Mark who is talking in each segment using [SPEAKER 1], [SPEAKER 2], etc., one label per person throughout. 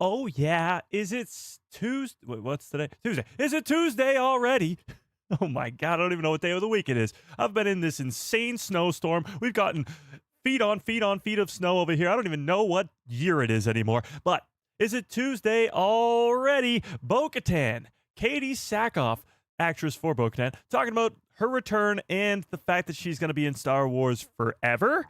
[SPEAKER 1] Oh, yeah. Is it Tuesday? Wait, what's today? Tuesday. Is it Tuesday already? Oh, my God. I don't even know what day of the week it is. I've been in this insane snowstorm. We've gotten feet on feet on feet of snow over here. I don't even know what year it is anymore. But is it Tuesday already? Bo-Katan, Katee Sackhoff, actress for Bo-Katan, talking about her return and the fact that she's going to be in Star Wars forever.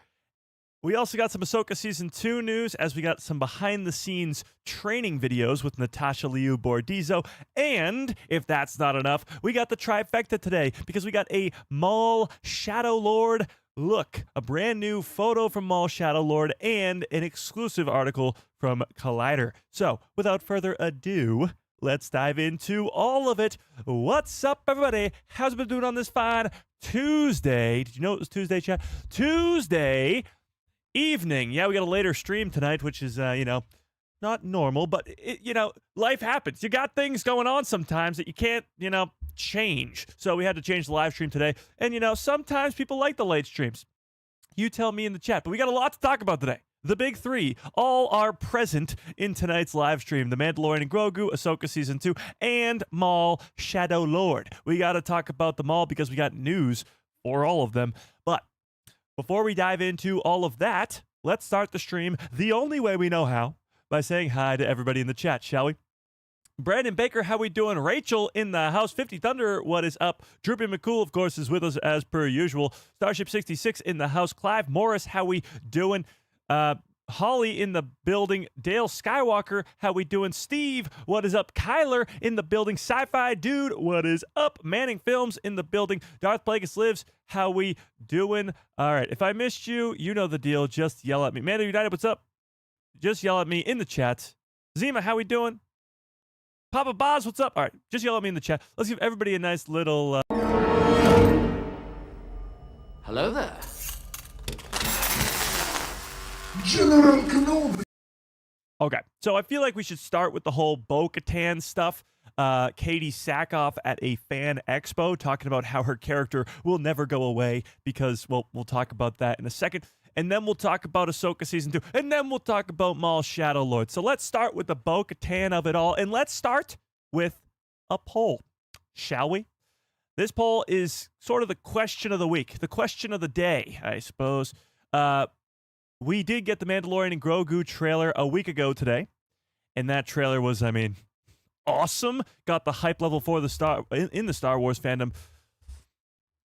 [SPEAKER 1] We also got some Ahsoka Season 2 news, as we got some behind-the-scenes training videos with Natasha Liu Bordizzo. And, if that's not enough, we got the trifecta today, because we got a Maul Shadow Lord look, a brand new photo from Maul Shadow Lord, and an exclusive article from Collider. So, without further ado, let's dive into all of it. What's up, everybody? How's it been doing on this fine Tuesday? Did you know it was Tuesday, chat? Tuesday evening. Yeah, we got a later stream tonight, which is, not normal, but, life happens. You got things going on sometimes that you can't, change. So we had to change the live stream today. And, sometimes people like the late streams. You tell me in the chat. But we got a lot to talk about today. The big three all are present in tonight's live stream. The Mandalorian and Grogu, Ahsoka Season 2, and Maul Shadow Lord. We got to talk about them all because we got news for all of them. But before we dive into all of that, let's start the stream the only way we know how, by saying hi to everybody in the chat, shall we? Brandon Baker, how we doing? Rachel in the house. 50 Thunder, what is up? Droopy McCool, of course, is with us as per usual. Starship 66 in the house. Clive Morris, how we doing? Holly in the building. Dale Skywalker, how we doing? Steve, what is up? Kyler in the building. Sci-Fi Dude, what is up? Manning Films in the building. Darth Plagueis Lives, how we doing? All right, if I missed you, you know the deal. Just yell at me. Mando United, what's up? Just yell at me in the chat. Zima, how we doing? Papa Boz, what's up? All right, just yell at me in the chat. Let's give everybody a nice little...
[SPEAKER 2] Hello there.
[SPEAKER 3] General Kenobi.
[SPEAKER 1] Okay, so I feel like we should start with the whole Bo-Katan stuff. Katee Sackhoff at a fan expo talking about how her character will never go away because, well, we'll talk about that in a second. And then we'll talk about Ahsoka Season 2. And then we'll talk about Maul Shadow Lord. So let's start with the Bo-Katan of it all. And let's start with a poll, shall we? This poll is sort of the question of the week, the question of the day, I suppose. We did get the Mandalorian and Grogu trailer a week ago today. And that trailer was, awesome. Got the hype level for the in the Star Wars fandom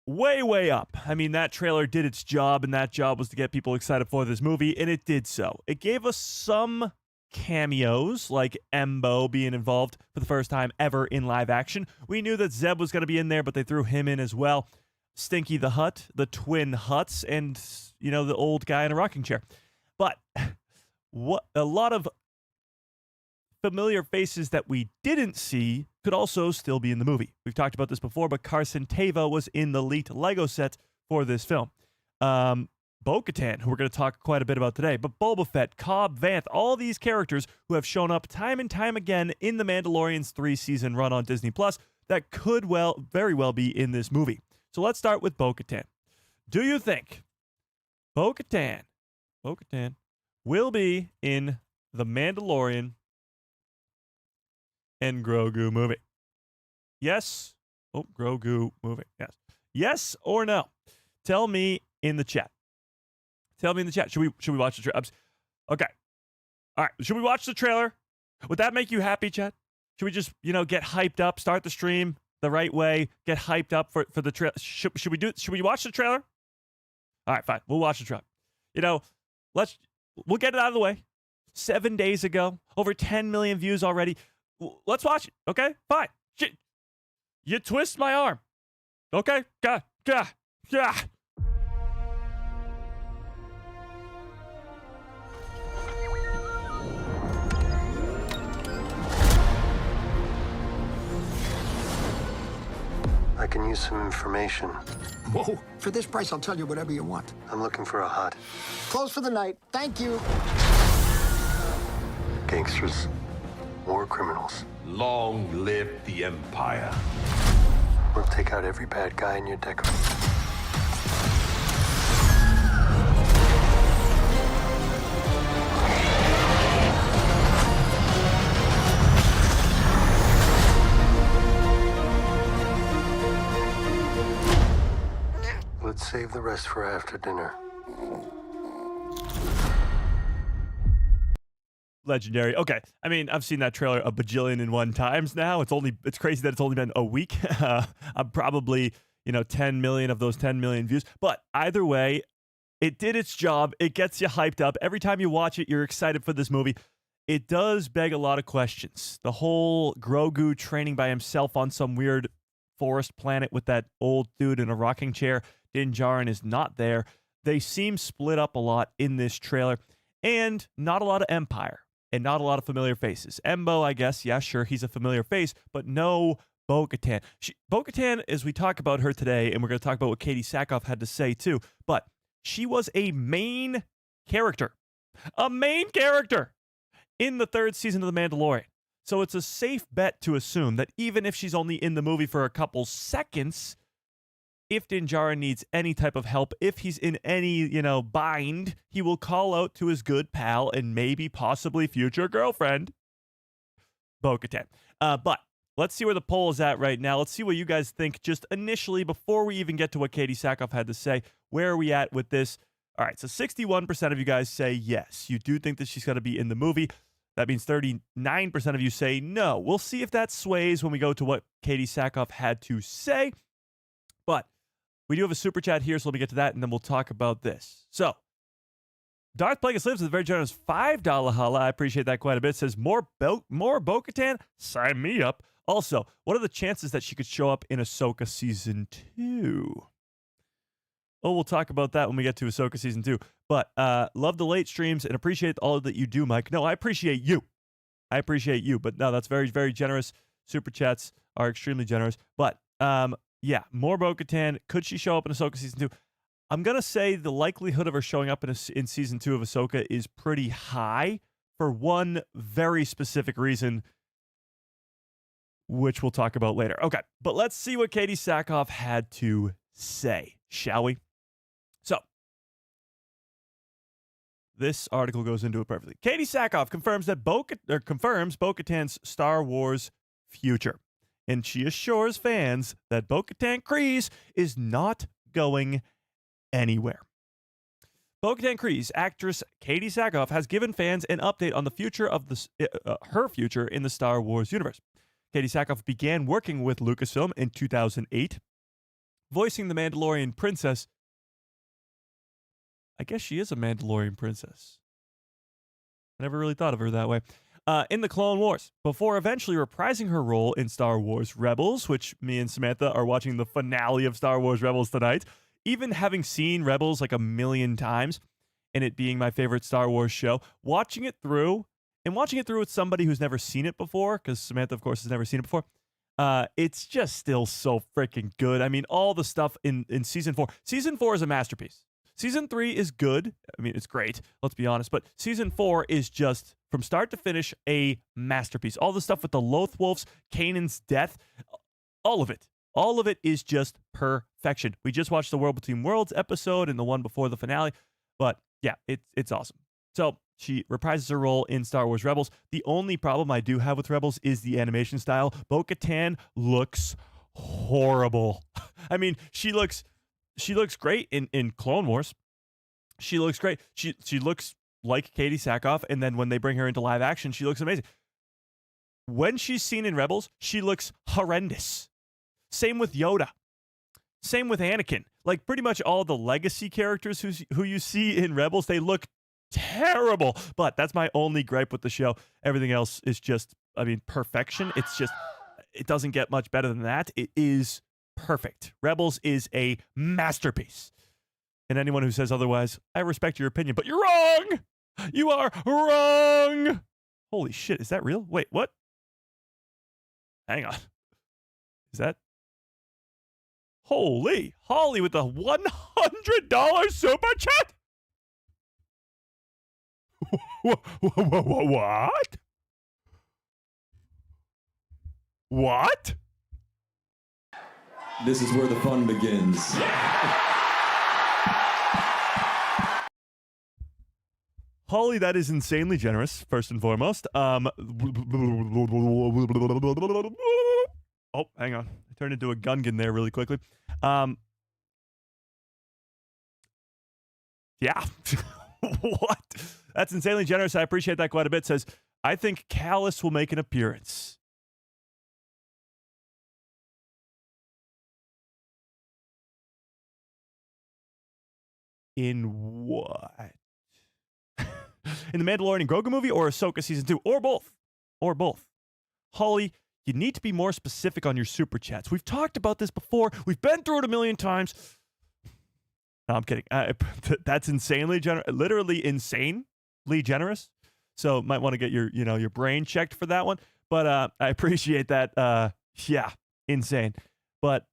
[SPEAKER 1] way up. That trailer did its job, and that job was to get people excited for this movie, and it did so. It gave us some cameos, like Embo being involved for the first time ever in live action. We knew that Zeb was going to be in there, but they threw him in as well. Stinky the Hutt, the twin Hutts, and, the old guy in a rocking chair. But a lot of familiar faces that we didn't see could also still be in the movie. We've talked about this before, but Carson Teva was in the leaked Lego set for this film. Bo-Katan, who we're going to talk quite a bit about today, but Boba Fett, Cobb Vanth, all these characters who have shown up time and time again in the Mandalorian's 3-season run on Disney Plus that could very well be in this movie. So let's start with Bo-Katan. Do you think Bo-Katan will be in the Mandalorian and Grogu movie? Yes. Oh, Grogu movie. Yes. Yes or no? Tell me in the chat. Tell me in the chat. Should we watch the trailer? Okay. All right. Should we watch the trailer? Would that make you happy, chat? Should we just, get hyped up, start the stream the right way, get hyped up for the trailer? Should we watch the trailer? All right, fine. We'll watch the trailer. We'll get it out of the way. 7 days ago, over 10 million views already. Let's watch it, okay? Fine. Shit. You twist my arm. Okay? Gah.
[SPEAKER 4] I can use some information.
[SPEAKER 3] Whoa. For this price, I'll tell you whatever you want.
[SPEAKER 4] I'm looking for a hut.
[SPEAKER 3] Close for the night. Thank you.
[SPEAKER 4] Gangsters. War criminals.
[SPEAKER 5] Long live the Empire.
[SPEAKER 4] We'll take out every bad guy in your deck. Let's save the rest for after dinner.
[SPEAKER 1] Legendary. Okay. I mean, I've seen that trailer a bajillion and one times now. It's crazy that it's only been a week. I'm probably, 10 million of those 10 million views. But either way, it did its job. It gets you hyped up. Every time you watch it, you're excited for this movie. It does beg a lot of questions. The whole Grogu training by himself on some weird forest planet with that old dude in a rocking chair. Din Djarin is not there. They seem split up a lot in this trailer. And not a lot of Empire. And not a lot of familiar faces. Embo, I guess, yeah, sure, he's a familiar face, but no Bo-Katan. Bo-Katan, as we talk about her today, and we're going to talk about what Katee Sackhoff had to say too, but she was a main character. A main character in the third season of The Mandalorian. So it's a safe bet to assume that even if she's only in the movie for a couple seconds, if Din Djarin needs any type of help, if he's in any, bind, he will call out to his good pal and maybe possibly future girlfriend, Bo-Katan. But let's see where the poll is at right now. Let's see what you guys think just initially before we even get to what Katee Sackhoff had to say. Where are we at with this? All right, so 61% of you guys say yes. You do think that she's got to be in the movie. That means 39% of you say no. We'll see if that sways when we go to what Katee Sackhoff had to say. But we do have a super chat here, so let me get to that, and then we'll talk about this. So, Darth Plagueis Lives with a very generous $5 holla. I appreciate that quite a bit. Says, more Bo-Katan? Sign me up. Also, what are the chances that she could show up in Ahsoka Season 2? Oh, we'll talk about that when we get to Ahsoka Season 2. But love the late streams and appreciate all that you do, Mike. No, I appreciate you. But no, that's very, very generous. Super chats are extremely generous. But, yeah, more Bo-Katan. Could she show up in Ahsoka Season 2? I'm going to say the likelihood of her showing up in Season 2 of Ahsoka is pretty high for one very specific reason, which we'll talk about later. Okay, but let's see what Katee Sackhoff had to say, shall we? So, this article goes into it perfectly. Katee Sackhoff confirms that Bo-Katan's Star Wars future. And she assures fans that Bo-Katan Kryze is not going anywhere. Bo-Katan Kryze actress Katee Sackhoff has given fans an update on the future of her future in the Star Wars universe. Katee Sackhoff began working with Lucasfilm in 2008, voicing the Mandalorian princess. I guess she is a Mandalorian princess. I never really thought of her that way. In the Clone Wars, before eventually reprising her role in Star Wars Rebels, which me and Samantha are watching the finale of Star Wars Rebels tonight. Even having seen Rebels like a million times, and it being my favorite Star Wars show, watching it through with somebody who's never seen it before, because Samantha, of course, has never seen it before, it's just still so freaking good. I mean, all the stuff in Season 4. Season 4 is a masterpiece. Season 3 is good. I mean, it's great. Let's be honest. But Season 4 is just, from start to finish, a masterpiece. All the stuff with the Loth Wolves, Kanan's death, all of it. All of it is just perfection. We just watched the World Between Worlds episode and the one before the finale. But yeah, it's awesome. So she reprises her role in Star Wars Rebels. The only problem I do have with Rebels is the animation style. Bo-Katan looks horrible. I mean, she looks great in Clone Wars. She looks great. She looks like Katee Sackhoff, and then when they bring her into live action, she looks amazing. When she's seen in Rebels, she looks horrendous. Same with Yoda. Same with Anakin. Like, pretty much all the legacy characters who you see in Rebels, they look terrible. But that's my only gripe with the show. Everything else is just, I mean, perfection. It's just, it doesn't get much better than that. It is perfect. Rebels is a masterpiece. And anyone who says otherwise, I respect your opinion, but you're wrong. You are wrong. Holy shit, is that real? Wait, what? Hang on. Is that? Holy, Holly with the $100 super chat? What? What?
[SPEAKER 2] This is where the fun begins.
[SPEAKER 1] Holly, that is insanely generous, first and foremost. Oh, hang on. I turned into a Gungan there really quickly. Yeah. What? That's insanely generous. I appreciate that quite a bit. Says, I think Kallus will make an appearance. In what? In the Mandalorian and Grogu movie or Ahsoka season 2? Or both. Or both. Holly, you need to be more specific on your super chats. We've talked about this before. We've been through it a million times. No, I'm kidding. That's insanely generous. Literally insanely generous. So might want to get your brain checked for that one. But I appreciate that. Yeah, insane. But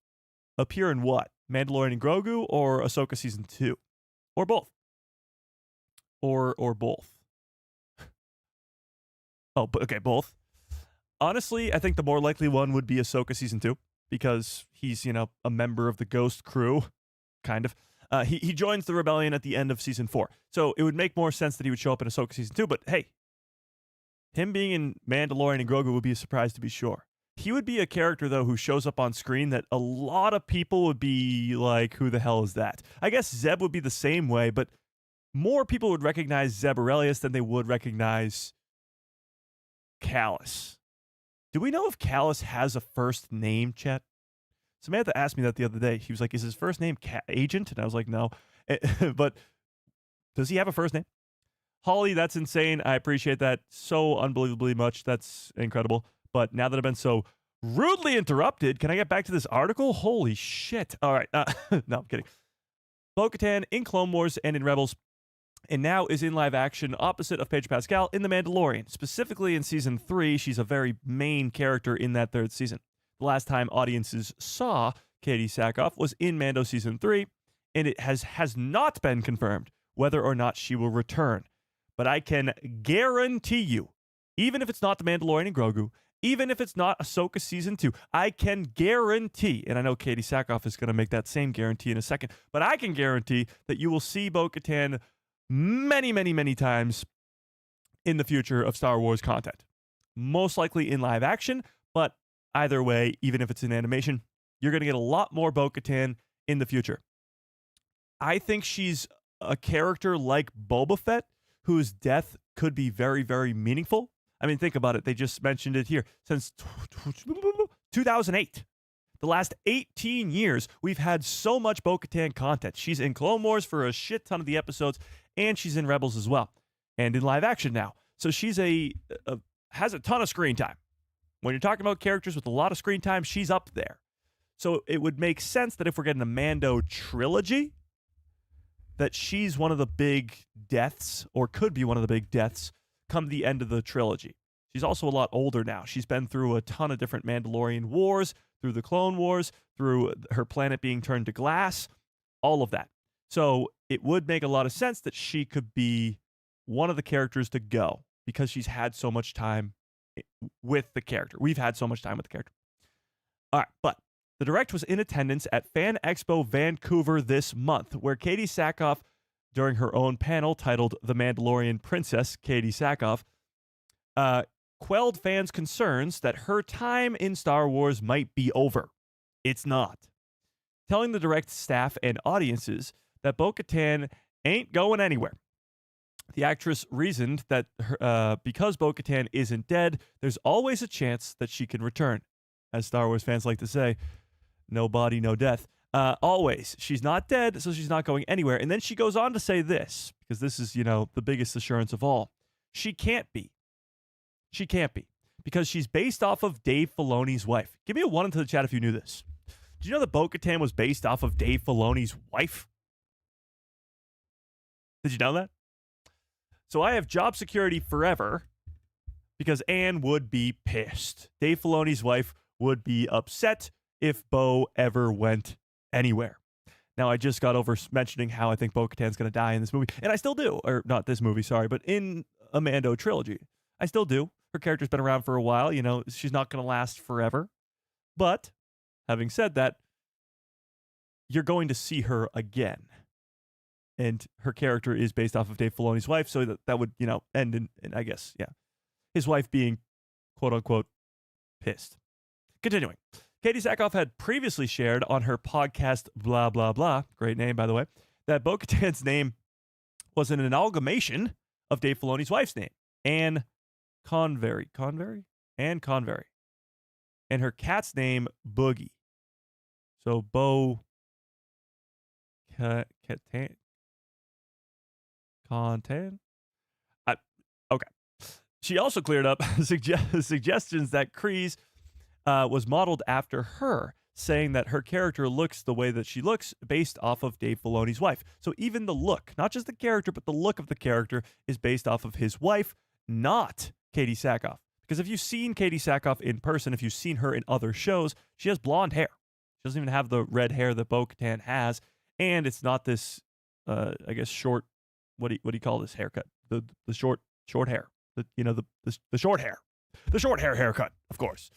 [SPEAKER 1] appear in what? Mandalorian and Grogu or Ahsoka season 2? Or both? Or both? Oh, okay, both. Honestly, I think the more likely one would be Ahsoka season 2 because he's, a member of the Ghost crew, kind of. He joins the rebellion at the end of season 4. So it would make more sense that he would show up in Ahsoka season 2. But hey, him being in Mandalorian and Grogu would be a surprise to be sure. He would be a character, though, who shows up on screen that a lot of people would be like, who the hell is that? I guess Zeb would be the same way, but more people would recognize Zeb Orrelios than they would recognize Kallus. Do we know if Kallus has a first name, chat? Samantha asked me that the other day. He was like, is his first name Agent? And I was like, no. But does he have a first name? Holly, that's insane. I appreciate that so unbelievably much. That's incredible. But now that I've been so rudely interrupted, can I get back to this article? Holy shit. All right. No, I'm kidding. Bo-Katan in Clone Wars and in Rebels, and now is in live action opposite of Pedro Pascal in The Mandalorian. Specifically in Season 3, she's a very main character in that third season. The last time audiences saw Katee Sackhoff was in Mando Season 3, and it has not been confirmed whether or not she will return. But I can guarantee you, even if it's not The Mandalorian and Grogu, even if it's not Ahsoka Season 2, I can guarantee, and I know Katee Sackhoff is going to make that same guarantee in a second, but I can guarantee that you will see Bo-Katan many, many, many times in the future of Star Wars content. Most likely in live action, but either way, even if it's in animation, you're going to get a lot more Bo-Katan in the future. I think she's a character like Boba Fett, whose death could be very, very meaningful. I mean, think about it. They just mentioned it here. Since 2008, the last 18 years, we've had so much Bo-Katan content. She's in Clone Wars for a shit ton of the episodes, and she's in Rebels as well, and in live action now. So she's has a ton of screen time. When you're talking about characters with a lot of screen time, she's up there. So it would make sense that if we're getting a Mando trilogy, that she's one of the big deaths, or could be one of the big deaths, come the end of the trilogy. She's also a lot older now. She's been through a ton of different Mandalorian wars, through the Clone Wars, through her planet being turned to glass, all of that. So it would make a lot of sense that she could be one of the characters to go because she's had so much time with the character. We've had so much time with the character. All right, but the Direct was in attendance at Fan Expo Vancouver this month, where Katee Sackhoff, during her own panel titled The Mandalorian Princess, Katee Sackhoff, quelled fans' concerns that her time in Star Wars might be over. It's not. Telling the Direct staff and audiences that Bo-Katan ain't going anywhere. The actress reasoned that because Bo-Katan isn't dead, there's always a chance that she can return. As Star Wars fans like to say, no body, no death. Always. She's not dead, so she's not going anywhere. And then she goes on to say this, because this is, the biggest assurance of all. She can't be. She can't be. Because she's based off of Dave Filoni's wife. Give me a 1 into the chat if you knew this. Did you know that Bo-Katan was based off of Dave Filoni's wife? Did you know that? So I have job security forever because Anne would be pissed. Dave Filoni's wife would be upset if Bo ever went anywhere. Now, I just got over mentioning how I think Bo-Katan's going to die in this movie, and I still do. Or not this movie, sorry, but in a Mando trilogy. I still do. Her character's been around for a while. She's not going to last forever. But having said that, you're going to see her again. And her character is based off of Dave Filoni's wife, so that would, end in, I guess, yeah, his wife being, quote-unquote, pissed. Continuing. Katee Sackhoff had previously shared on her podcast, Blah, Blah, Blah, great name, by the way, that Bo-Katan's name was an amalgamation of Dave Filoni's wife's name, Anne Convery. Anne Convery. And her cat's name, Boogie. So Bo-Katan? Okay. She also cleared up suggestions that Kryze was modeled after her, saying that her character looks the way that she looks based off of Dave Filoni's wife. So even the look, not just the character, but the look of the character is based off of his wife, not Katee Sackhoff. Because if you've seen Katee Sackhoff in person, if you've seen her in other shows, she has blonde hair. She doesn't even have the red hair that Bo-Katan has, and it's not this, I guess, short. What do you call this haircut? The short hair. The short hair. The short haircut. Of course.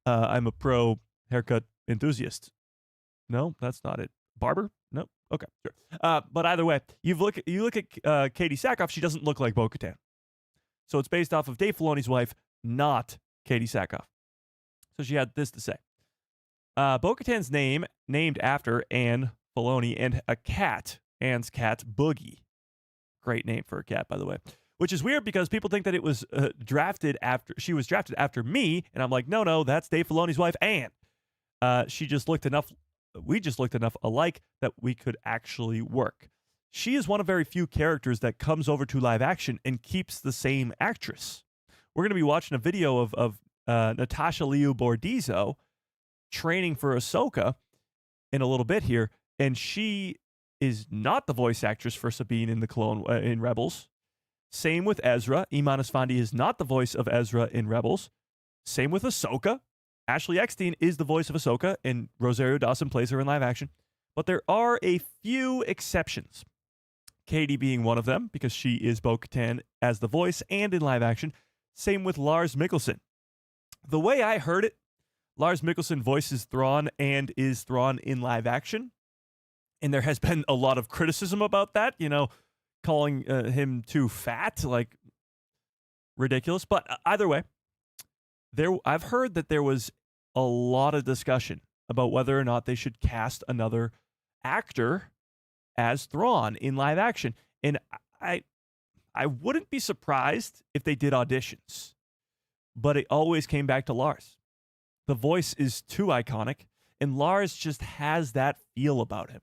[SPEAKER 1] I'm a pro haircut enthusiast. No, that's not it. Barber? No. Okay, sure. But either way, you look at Katee Sackhoff. She doesn't look like Bo-Katan. So it's based off of Dave Filoni's wife, not Katee Sackhoff. So she had this to say. Bo-Katan's name, named after Anne Filoni, and a cat, Anne's cat, Boogie. Great name for a cat, by the way. Which is weird because people think that it was drafted after me, and I'm like, no, that's Dave Filoni's wife, Anne. We just looked enough alike that we could actually work. She is one of very few characters that comes over to live action and keeps the same actress. We're going to be watching a video of Natasha Liu Bordizzo training for Ahsoka in a little bit here, and she is not the voice actress for Sabine in Rebels. Same with Ezra. Iman Esfandi is not the voice of Ezra in Rebels. Same with Ahsoka. Ashley Eckstein is the voice of Ahsoka, and Rosario Dawson plays her in live action. But there are a few exceptions. Katie being one of them, because she is Bo-Katan as the voice and in live action. Same with Lars Mikkelsen. The way I heard it, Lars Mikkelsen voices Thrawn and is Thrawn in live action. And there has been a lot of criticism about that, calling him too fat, like ridiculous. But either way, I've heard that there was a lot of discussion about whether or not they should cast another actor as Thrawn in live action. And I wouldn't be surprised if they did auditions, but it always came back to Lars. The voice is too iconic, and Lars just has that feel about him.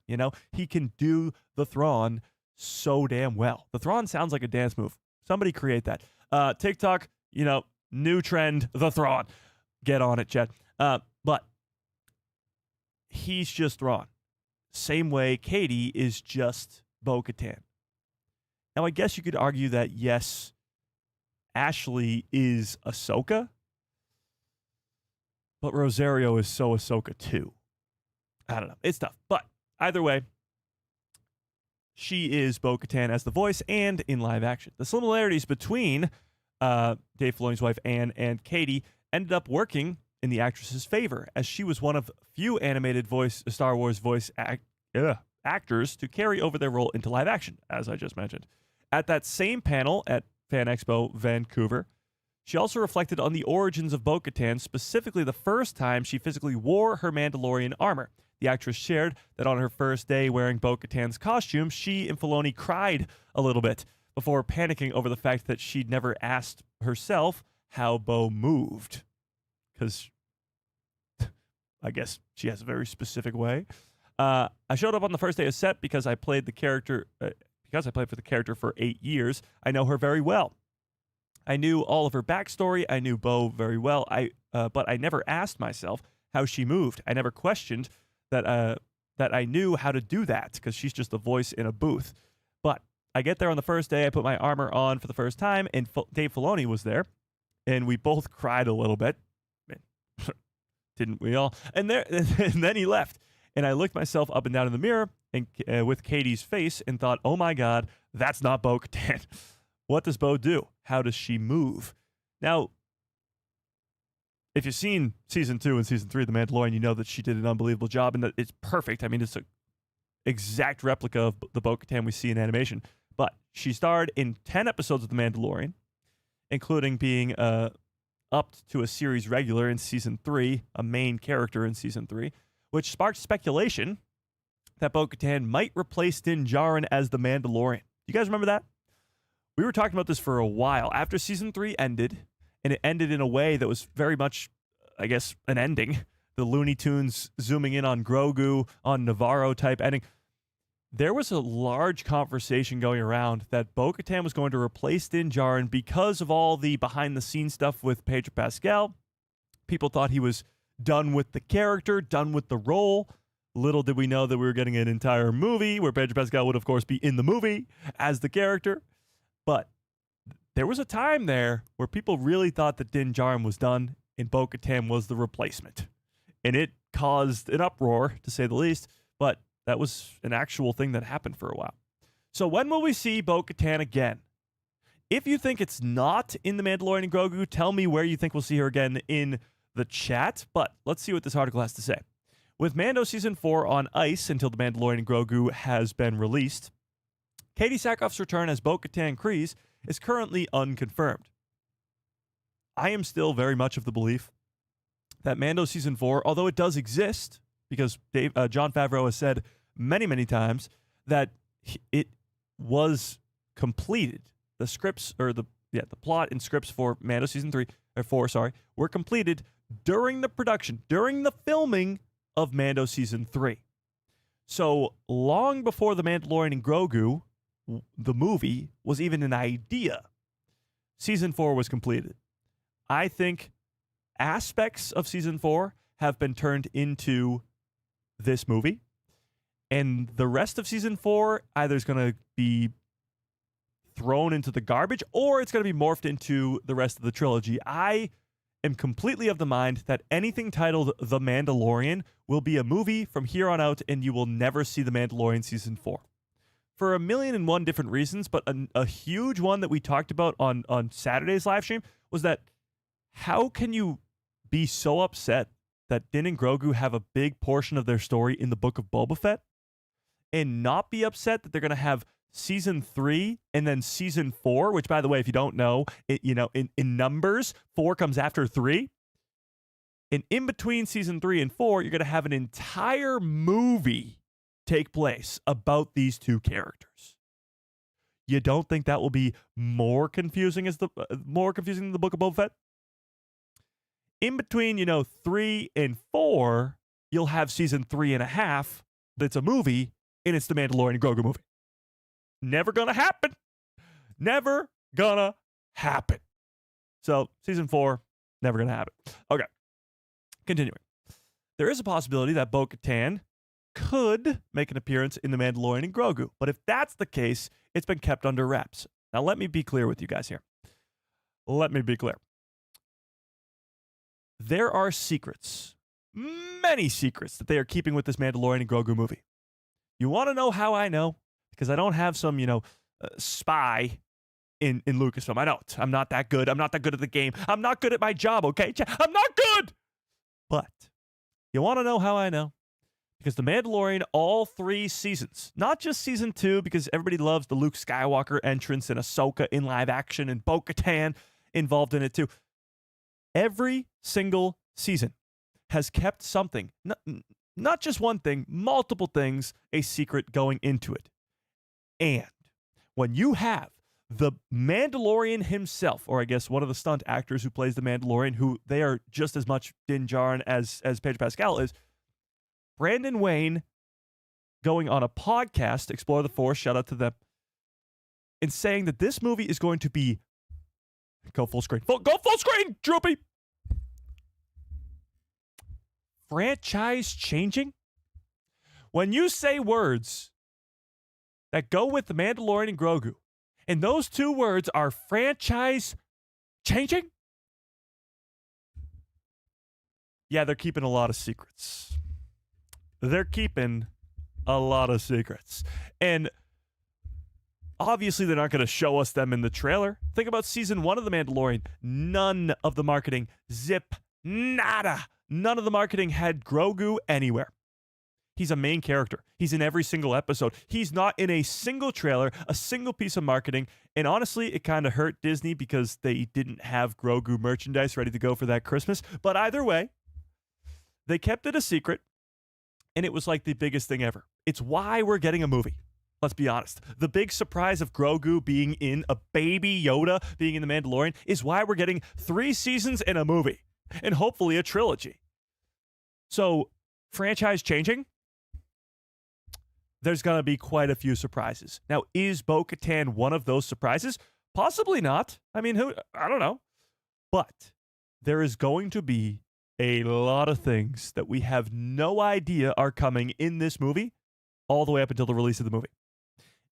[SPEAKER 1] He can do the Thrawn so damn well. The Thrawn sounds like a dance move. Somebody create that. TikTok, new trend, the Thrawn. Get on it, Chad. But he's just Thrawn. Same way Katie is just Bo-Katan. Now, I guess you could argue that, yes, Ashley is Ahsoka, but Rosario is so Ahsoka too. I don't know. It's tough. But either way, she is Bo-Katan as the voice and in live action. The similarities between Dave Filoni's wife, Anne, and Katie ended up working in the actress's favor, as she was one of few animated Star Wars voice actors to carry over their role into live action, as I just mentioned. At that same panel at Fan Expo Vancouver, she also reflected on the origins of Bo-Katan, specifically the first time she physically wore her Mandalorian armor. The actress shared that on her first day wearing Bo-Katan's costume, she and Filoni cried a little bit before panicking over the fact that she'd never asked herself how Bo moved. Because I guess she has a very specific way. I showed up on the first day of set because I played the character. Because I played for the character for 8 years, I know her very well. I knew all of her backstory. I knew Bo very well. But I never asked myself how she moved. I never questioned that I knew how to do that, because she's just a voice in a booth. But I get there on the first day. I put my armor on for the first time, and Dave Filoni was there, and we both cried a little bit. Didn't we all? And then he left. And I looked myself up and down in the mirror and with Katie's face and thought, oh my God, that's not Bo-Katan. What does Bo do? How does she move? Now, if you've seen Season 2 and Season 3 of The Mandalorian, you know that she did an unbelievable job and that it's perfect. I mean, it's an exact replica of the Bo-Katan we see in animation. But she starred in 10 episodes of The Mandalorian, including being upped to a series regular in Season 3, a main character in Season 3, which sparked speculation that Bo-Katan might replace Din Djarin as the Mandalorian. You guys remember that? We were talking about this for a while. After season 3 ended, and it ended in a way that was very much, I guess, an ending. The Looney Tunes zooming in on Grogu, on Navarro type ending. There was a large conversation going around that Bo-Katan was going to replace Din Djarin because of all the behind-the-scenes stuff with Pedro Pascal. People thought he was done with the character, done with the role. Little did we know that we were getting an entire movie where Pedro Pascal would, of course, be in the movie as the character. But there was a time there where people really thought that Din Djarin was done and Bo-Katan was the replacement. And it caused an uproar, to say the least, but that was an actual thing that happened for a while. So when will we see Bo-Katan again? If you think it's not in The Mandalorian and Grogu, tell me where you think we'll see her again in the chat. But let's see what this article has to say. With Mando Season 4 on ice until The Mandalorian and Grogu has been released, Katee Sackhoff's return as Bo-Katan Kryze is currently unconfirmed. I am still very much of the belief that Mando Season 4, although it does exist, because Jon Favreau has said many, many times that it was completed. The scripts, or the plot and scripts for Mando Season 4 were completed during the production, during the filming of Mando Season 3. So long before The Mandalorian and Grogu, the movie, was even an idea, Season 4 was completed. I think aspects of Season 4 have been turned into this movie, and the rest of Season 4 either is going to be thrown into the garbage or it's going to be morphed into the rest of the trilogy. I am completely of the mind that anything titled The Mandalorian will be a movie from here on out, and you will never see The Mandalorian Season 4. For 1,000,001 different reasons, but a huge one that we talked about on Saturday's live stream was that how can you be so upset that Din and Grogu have a big portion of their story in the book of Boba Fett and not be upset that they're going to have Season 3 and then Season 4, which, by the way, if you don't know, in numbers, 4 comes after 3. And in between Season 3 and 4, you're going to have an entire movie take place about these two characters. You don't think that will be more confusing than the book of Boba Fett? In between, 3 and 4, you'll have Season 3.5 that's a movie, and it's the Mandalorian and Grogu movie. Never gonna happen. Never gonna happen. So, Season 4, never gonna happen. Okay. Continuing. There is a possibility that Bo-Katan could make an appearance in The Mandalorian and Grogu, but if that's the case, it's been kept under wraps. Now, let me be clear with you guys here. Let me be clear. There are secrets, many secrets, that they are keeping with this Mandalorian and Grogu movie. You want to know how I know? Because I don't have some, spy in Lucasfilm. I don't. I'm not that good. I'm not that good at the game. I'm not good at my job, okay? I'm not good! But you want to know how I know? Because The Mandalorian, all 3 seasons, not just Season 2, because everybody loves the Luke Skywalker entrance and Ahsoka in live action and Bo-Katan involved in it too. Every single season has kept something, not just one thing, multiple things, a secret going into it. And when you have the Mandalorian himself, or I guess one of the stunt actors who plays the Mandalorian, who they are just as much Din Djarin as Pedro Pascal is, Brandon Wayne going on a podcast, Explore the Force, shout out to them, and saying that this movie is going to be go full screen, Droopy. Franchise changing? When you say words that go with The Mandalorian and Grogu, and those 2 words are franchise changing? Yeah, they're keeping a lot of secrets. They're keeping a lot of secrets. And obviously, they're not going to show us them in the trailer. Think about Season 1 of The Mandalorian. None of the marketing, zip, nada. None of the marketing had Grogu anywhere. He's a main character. He's in every single episode. He's not in a single trailer, a single piece of marketing. And honestly, it kind of hurt Disney because they didn't have Grogu merchandise ready to go for that Christmas. But either way, they kept it a secret, and it was like the biggest thing ever. It's why we're getting a movie. Let's be honest. The big surprise of Grogu being in a baby Yoda being in The Mandalorian is why we're getting 3 seasons and a movie, and hopefully a trilogy. So, franchise changing? There's going to be quite a few surprises. Now, is Bo-Katan one of those surprises? Possibly not. I mean, I don't know. But there is going to be a lot of things that we have no idea are coming in this movie all the way up until the release of the movie.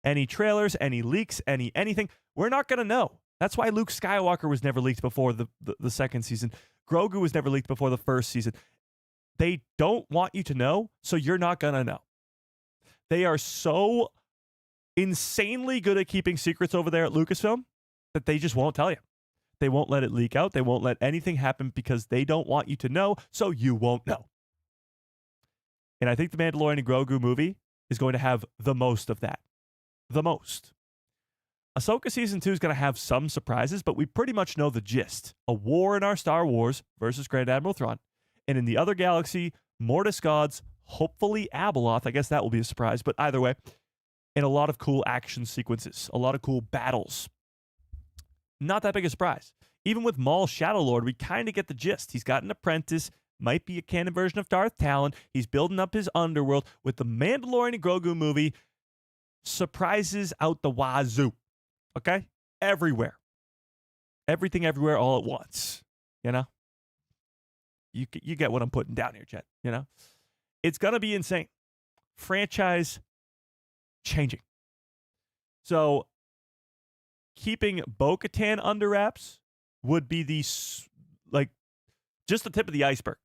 [SPEAKER 1] Any trailers, any leaks, anything, we're not going to know. That's why Luke Skywalker was never leaked before the second season. Grogu was never leaked before the first season. They don't want you to know, so you're not going to know. They are so insanely good at keeping secrets over there at Lucasfilm that they just won't tell you. They won't let it leak out. They won't let anything happen because they don't want you to know, so you won't know. And I think the Mandalorian and Grogu movie is going to have the most of that. The most. Ahsoka Season 2 is going to have some surprises, but we pretty much know the gist. A war in our Star Wars versus Grand Admiral Thrawn. And in the other galaxy, Mortis Gods, hopefully Abeloth. I guess that will be a surprise, but either way. And a lot of cool action sequences. A lot of cool battles. Not that big a surprise. Even with Maul Shadowlord, we kind of get the gist. He's got an apprentice, might be a canon version of Darth Talon. He's building up his underworld. With the Mandalorian and Grogu movie, surprises out the wazoo. Okay? Everywhere. Everything everywhere all at once. You know? You get what I'm putting down here, Chet. You know? It's going to be insane. Franchise changing. So, keeping Bo-Katan under wraps would be just the tip of the iceberg,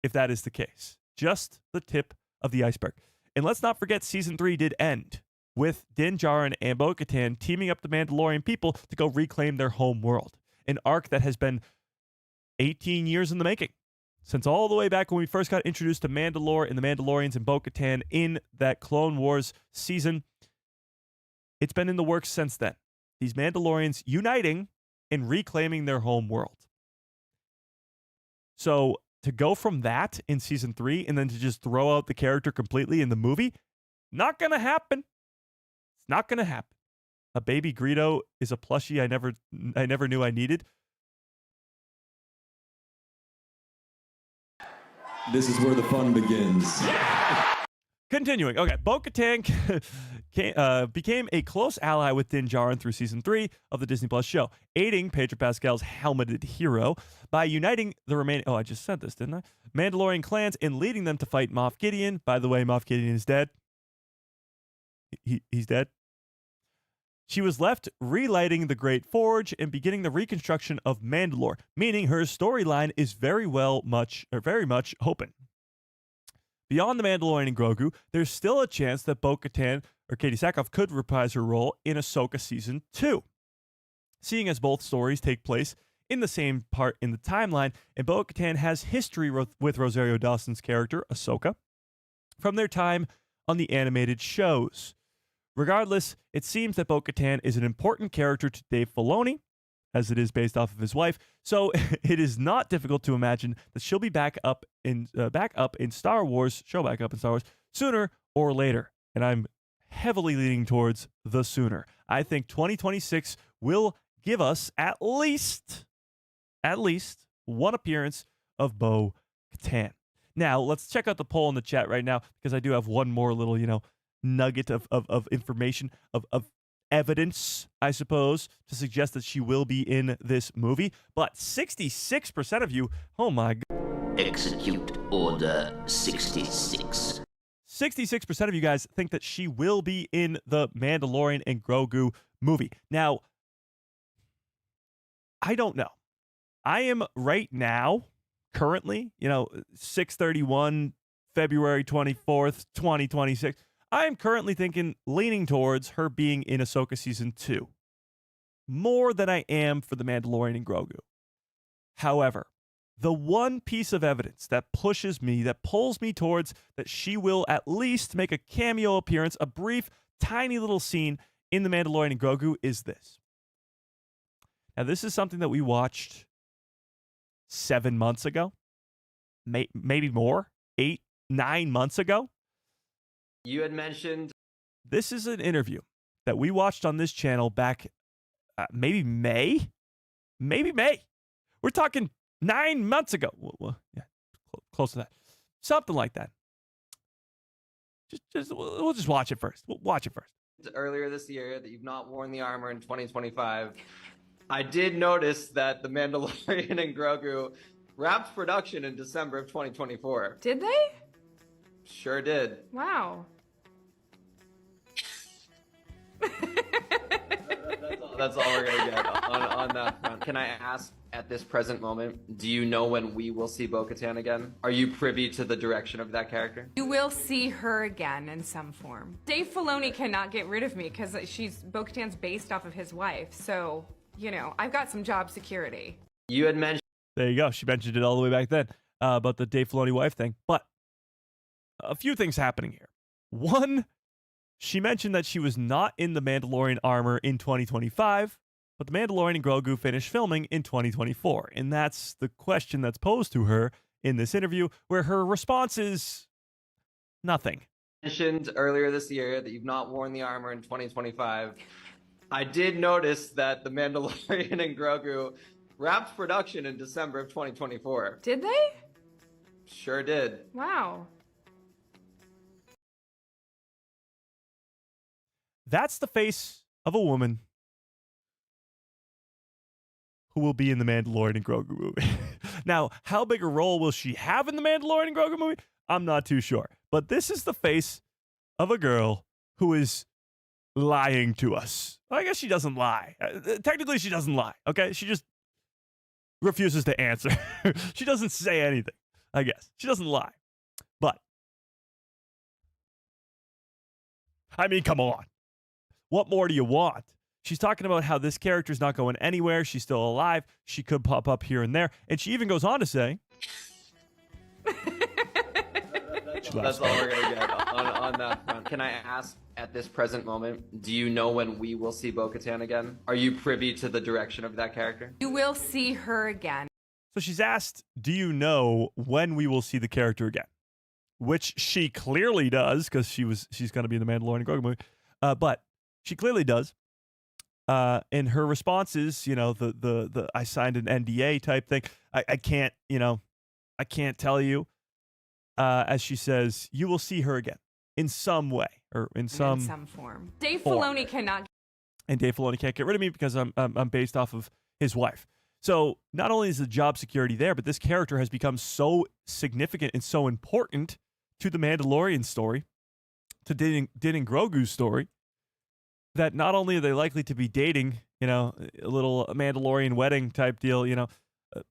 [SPEAKER 1] if that is the case. Just the tip of the iceberg. And let's not forget, Season 3 did end with Din Djarin and Bo-Katan teaming up the Mandalorian people to go reclaim their home world. An arc that has been 18 years in the making. Since all the way back when we first got introduced to Mandalore and the Mandalorians and Bo-Katan in that Clone Wars season, it's been in the works since then. These Mandalorians uniting and reclaiming their home world. So to go from that in Season 3 and then to just throw out the character completely in the movie, not going to happen. It's not going to happen. A baby Greedo is a plushie I never knew I needed.
[SPEAKER 2] This is where the fun begins.
[SPEAKER 1] Continuing. Okay, Bo-Katan became a close ally with Din Djarin through Season 3 of the Disney Plus show, aiding Pedro Pascal's helmeted hero by uniting the remaining... Oh, I just said this, didn't I? Mandalorian clans and leading them to fight Moff Gideon. By the way, Moff Gideon is dead. He's dead. She was left relighting the Great Forge and beginning the reconstruction of Mandalore, meaning her storyline is very much open. Beyond the Mandalorian and Grogu, there's still a chance that Bo-Katan or Katee Sackhoff could reprise her role in Ahsoka Season 2. Seeing as both stories take place in the same part in the timeline, and Bo-Katan has history with Rosario Dawson's character, Ahsoka, from their time on the animated shows. Regardless, it seems that Bo-Katan is an important character to Dave Filoni, as it is based off of his wife, so it is not difficult to imagine that she'll be back up in Star Wars sooner or later. And I'm heavily leaning towards the sooner. I think 2026 will give us at least one appearance of Bo-Katan. Now, let's check out the poll in the chat right now, because I do have one more little, nugget of information, of evidence, I suppose, to suggest that she will be in this movie. But 66% of you, oh my God.
[SPEAKER 6] Execute Order 66.
[SPEAKER 1] 66% of you guys think that she will be in the Mandalorian and Grogu movie. Now, I don't know. I am right now, currently, 6/31, February 24th, 2026. I am currently leaning towards her being in Ahsoka Season 2 more than I am for the Mandalorian and Grogu. However, the one piece of evidence that pulls me towards that she will at least make a cameo appearance, a brief, tiny little scene in the Mandalorian and Grogu is this. Now, this is something that we watched 7 months ago, maybe more, 8, 9 months ago.
[SPEAKER 7] You had mentioned
[SPEAKER 1] This is an interview that we watched on this channel back maybe May. We're talking 9 months ago. Well, yeah, close to that. Something like that. We'll just watch it first. We'll watch it first.
[SPEAKER 7] Earlier this year that you've not worn the armor in 2025. I did notice that The Mandalorian and Grogu wrapped production in December of 2024.
[SPEAKER 8] Did they?
[SPEAKER 7] Sure did.
[SPEAKER 8] Wow.
[SPEAKER 7] That's all we're gonna get on that front. Can I ask, at this present moment, do you know when we will see Bo-Katan again? Are you privy to the direction of that character?
[SPEAKER 8] You will see her again in some form. Dave Filoni cannot get rid of me because Bo-Katan's based off of his wife. So, you know, I've got some job security.
[SPEAKER 7] You had mentioned.
[SPEAKER 1] There you go. She mentioned it all the way back then about the Dave Filoni wife thing. But a few things happening here. One, she mentioned that she was not in the Mandalorian armor in 2025, but the Mandalorian and Grogu finished filming in 2024. And that's the question that's posed to her in this interview, where her response is nothing.
[SPEAKER 7] Mentioned earlier this year that you've not worn the armor in 2025. I did notice that The Mandalorian and Grogu wrapped production in December of 2024.
[SPEAKER 8] Did they?
[SPEAKER 7] Sure did.
[SPEAKER 8] Wow.
[SPEAKER 1] That's the face of a woman who will be in the Mandalorian and Grogu movie. Now, how big a role will she have in the Mandalorian and Grogu movie? I'm not too sure. But this is the face of a girl who is lying to us. Well, I guess she doesn't lie. Technically, she doesn't lie, okay? She just refuses to answer. She doesn't say anything, I guess. She doesn't lie. But, I mean, come on. What more do you want? She's talking about how this character's not going anywhere. She's still alive. She could pop up here and there. And she even goes on to say...
[SPEAKER 7] That's all we're going to get on that front. Can I ask, at this present moment, do you know when we will see Bo-Katan again? Are you privy to the direction of that character?
[SPEAKER 8] You will see her again.
[SPEAKER 1] So she's asked, do you know when we will see the character again? Which she clearly does, because she's going to be in the Mandalorian and Grogu movie. But she clearly does. And her response is, you know, the I signed an NDA type thing. I can't, you know, I can't tell you. As she says, you will see her again in some way or in some
[SPEAKER 8] form. Dave
[SPEAKER 1] form.
[SPEAKER 8] Filoni cannot.
[SPEAKER 1] And Dave Filoni can't get rid of me because I'm based off of his wife. So not only is the job security there, but this character has become so significant and so important to the Mandalorian story, to Din and Grogu's story, that not only are they likely to be dating, you know, a little Mandalorian wedding type deal, you know,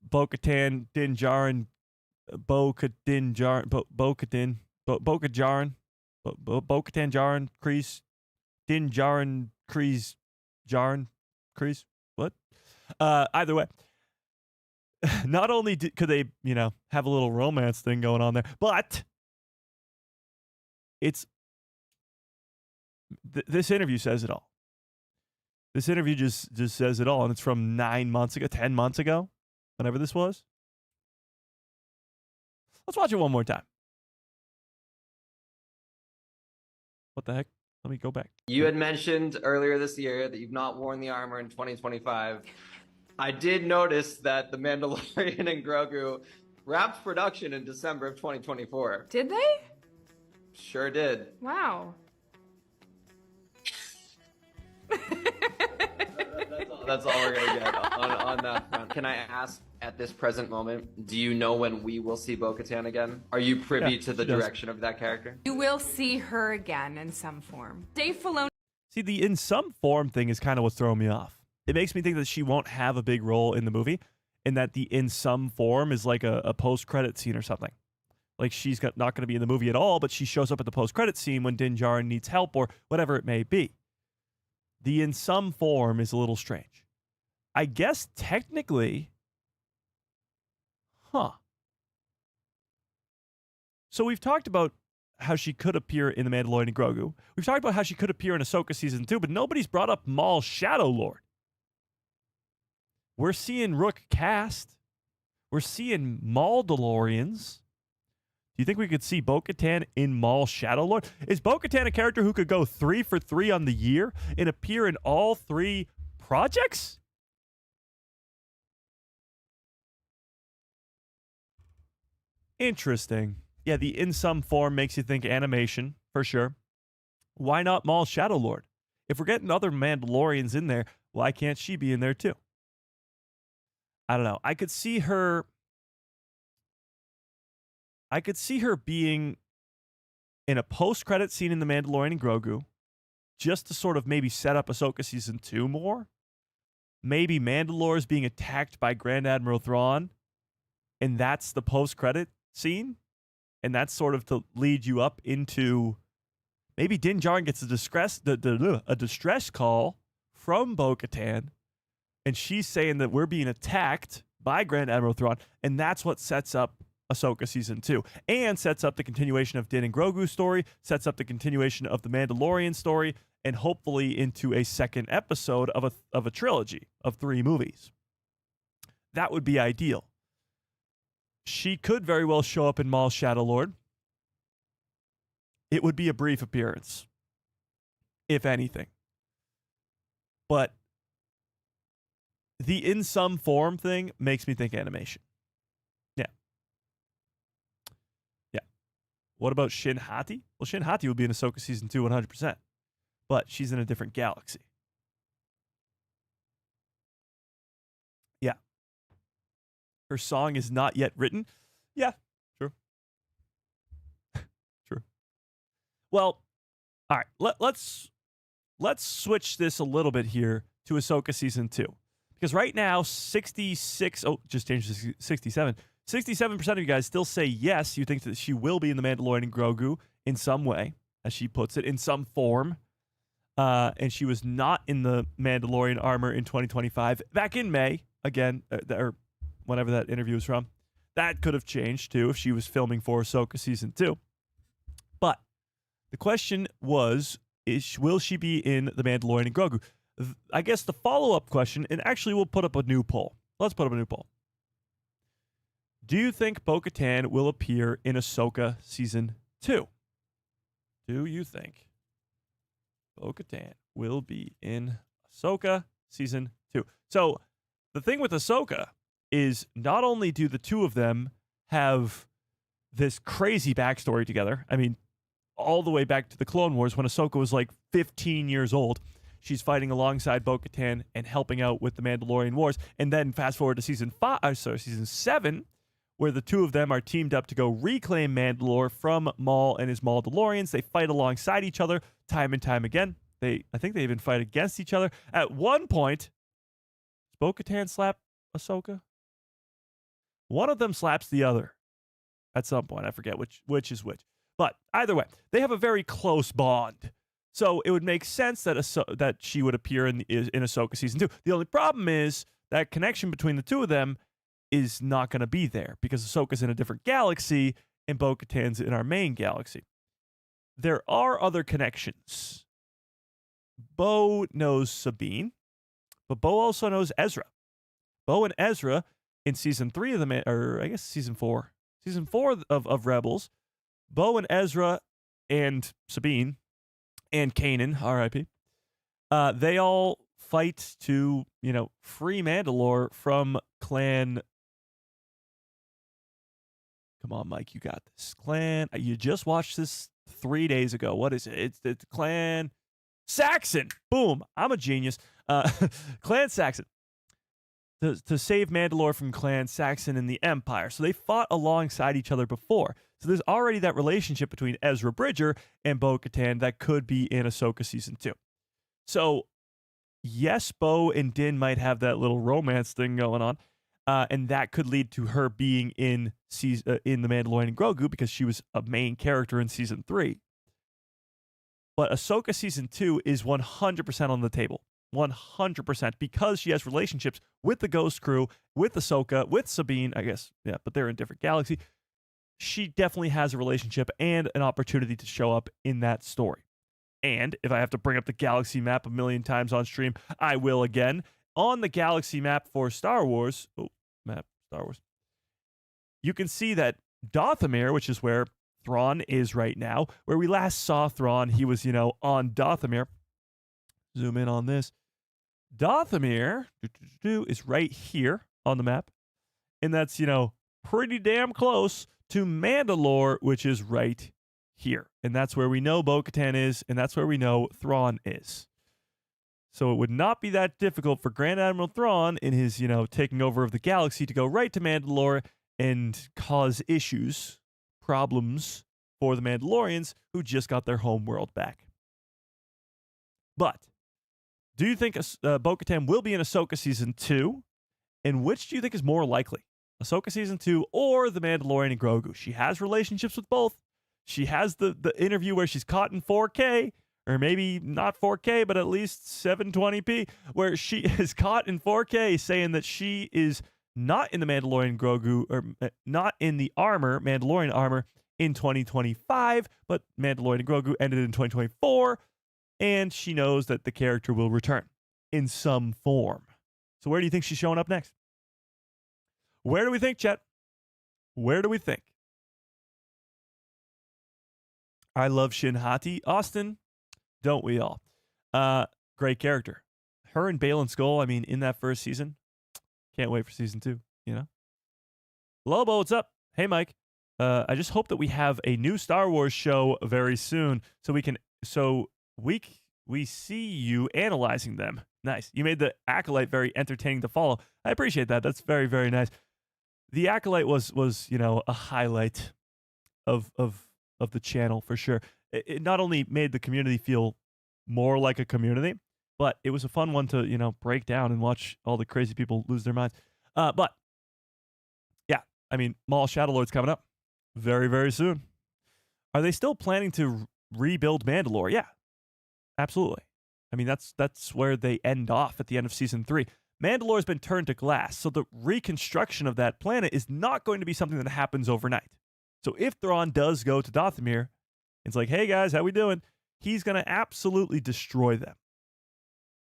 [SPEAKER 1] Bo-Katan, Din Djarin, Bo-Katan Djarin, Bo-Katan Djarin, Kreese, Din Djarin, Kreese, Djarin, Kreese, what? Either way, not only could they, you know, have a little romance thing going on there, but it's this interview says it all. This interview just says it all, and it's from 9 months ago, 10 months ago, whenever this was. Let's watch it one more time. What the heck? Let me go back.
[SPEAKER 7] You had mentioned earlier this year that you've not worn the armor in 2025. I did notice that The Mandalorian and Grogu wrapped production in December of 2024.
[SPEAKER 8] Did they?
[SPEAKER 7] Sure did.
[SPEAKER 8] Wow.
[SPEAKER 7] That's all we're going to get on that front. Can I ask, at this present moment, do you know when we will see Bo-Katan again? Are you privy to the direction of that character?
[SPEAKER 8] You will see her again in some form. Dave Filoni.
[SPEAKER 1] See, the in some form thing is kind of what's throwing me off. It makes me think that she won't have a big role in the movie, and that the in some form is like a post-credit scene or something. Like she's not going to be in the movie at all, but she shows up at the post-credit scene when Din Djarin needs help or whatever it may be. The in some form is a little strange. I guess technically, So we've talked about how she could appear in The Mandalorian and Grogu. We've talked about how she could appear in Ahsoka Season 2, but nobody's brought up Maul Shadow Lord. We're seeing Rook cast. We're seeing Mandalorians. you think we could see Bo-Katan in Maul Shadow Lord? Is Bo-Katan a character who could go 3 for 3 on the year and appear in all 3 projects? Interesting. Yeah, the in some form makes you think animation, for sure. Why not Maul Shadow Lord? If we're getting other Mandalorians in there, why can't she be in there too? I don't know. I could see her being in a post-credit scene in The Mandalorian and Grogu, just to sort of maybe set up Ahsoka Season 2 more. Maybe Mandalore is being attacked by Grand Admiral Thrawn, and that's the post-credit scene, and that's sort of to lead you up into maybe Din Djarin gets a distress call from Bo-Katan, and she's saying that we're being attacked by Grand Admiral Thrawn, and that's what sets up Ahsoka Season 2, and sets up the continuation of Din and Grogu's story, sets up the continuation of the Mandalorian story, and hopefully into a second episode of a trilogy of 3 movies. That would be ideal. She could very well show up in Maul Shadow Lord. It would be a brief appearance, if anything. But the in some form thing makes me think animation. Yeah. Yeah. What about Shin Hati? Well, Shin Hati will be in Ahsoka Season 2 100%. But she's in a different galaxy. Yeah. Her song is not yet written. Yeah, true. True. Well, all right. Let's switch this a little bit here to Ahsoka Season 2. Because right now, 67% of you guys still say yes. You think that she will be in The Mandalorian and Grogu in some way, as she puts it, in some form. And she was not in the Mandalorian armor in 2025. Back in May, again, or whenever that interview was from. That could have changed, too, if she was filming for Ahsoka Season 2. But the question was, will she be in The Mandalorian and Grogu? I guess the follow-up question, and actually we'll put up a new poll. Let's put up a new poll. Do you think Bo-Katan will appear in Ahsoka Season 2? Do you think Bo-Katan will be in Ahsoka Season 2? So, the thing with Ahsoka is not only do the two of them have this crazy backstory together, I mean, all the way back to the Clone Wars when Ahsoka was like 15 years old. She's fighting alongside Bo-Katan and helping out with the Mandalorian Wars. And then fast forward to Season 7, where the two of them are teamed up to go reclaim Mandalore from Maul and his Mandalorians. They fight alongside each other time and time again. I think they even fight against each other. At one point, does Bo-Katan slap Ahsoka? One of them slaps the other at some point. I forget which is which. But either way, they have a very close bond. So it would make sense that she would appear in Ahsoka Season 2. The only problem is that connection between the two of them is not going to be there because Ahsoka's in a different galaxy and Bo-Katan's in our main galaxy. There are other connections. Bo knows Sabine, but Bo also knows Ezra. Bo and Ezra in Season 3 of Season 4 of Rebels, Bo and Ezra and Sabine and Kanan, R.I.P., they all fight to, free Mandalore from Clan. Come on, Mike, you got this. Clan. You just watched this 3 days ago. What is it? It's Clan Saxon. Boom. I'm a genius. Clan Saxon. To save Mandalore from Clan Saxon and the Empire. So they fought alongside each other before. So there's already that relationship between Ezra Bridger and Bo-Katan that could be in Ahsoka Season 2. So, yes, Bo and Din might have that little romance thing going on, and that could lead to her being in The Mandalorian and Grogu because she was a main character in Season 3. But Ahsoka Season 2 is 100% on the table. 100% because she has relationships with the Ghost Crew, with Ahsoka, with Sabine, I guess, yeah, but they're in different galaxies. She definitely has a relationship and an opportunity to show up in that story. And if I have to bring up the galaxy map a million times on stream, I will again. On the galaxy map for Star Wars, you can see that Dathomir, which is where Thrawn is right now, where we last saw Thrawn, he was, on Dathomir. Zoom in on this. Dathomir is right here on the map. And that's, pretty damn close to Mandalore, which is right here. And that's where we know Bo-Katan is, and that's where we know Thrawn is. So it would not be that difficult for Grand Admiral Thrawn in his, taking over of the galaxy to go right to Mandalore and cause issues, problems for the Mandalorians who just got their home world back. But do you think Bo-Katan will be in Ahsoka Season 2? And which do you think is more likely? Ahsoka Season 2 or The Mandalorian and Grogu? She has relationships with both. She has the interview where she's caught in 4K, or maybe not 4K, but at least 720p, where she is caught in 4K saying that she is not in the Mandalorian Grogu, or not in the Mandalorian armor in 2025, but Mandalorian and Grogu ended in 2024, and she knows that the character will return in some form. So where do you think she's showing up next? Where do we think, Chet? Where do we think? I love Shin Hati. Austin, don't we all? Great character. Her and Baylan Skoll, in that first season. Can't wait for season 2, Lobo, what's up? Hey, Mike. I just hope that we have a new Star Wars show very soon so we see you analyzing them. Nice. You made the Acolyte very entertaining to follow. I appreciate that. That's very, very nice. The Acolyte was a highlight of the channel for sure. It not only made the community feel more like a community, but it was a fun one to, break down and watch all the crazy people lose their minds. But yeah, Maul Shadowlord's coming up very, very soon. Are they still planning to rebuild Mandalore? Yeah, absolutely. That's where they end off at the end of season 3. Mandalore's been turned to glass, so the reconstruction of that planet is not going to be something that happens overnight. So if Thrawn does go to Dathomir, it's like, hey guys, how we doing? He's going to absolutely destroy them.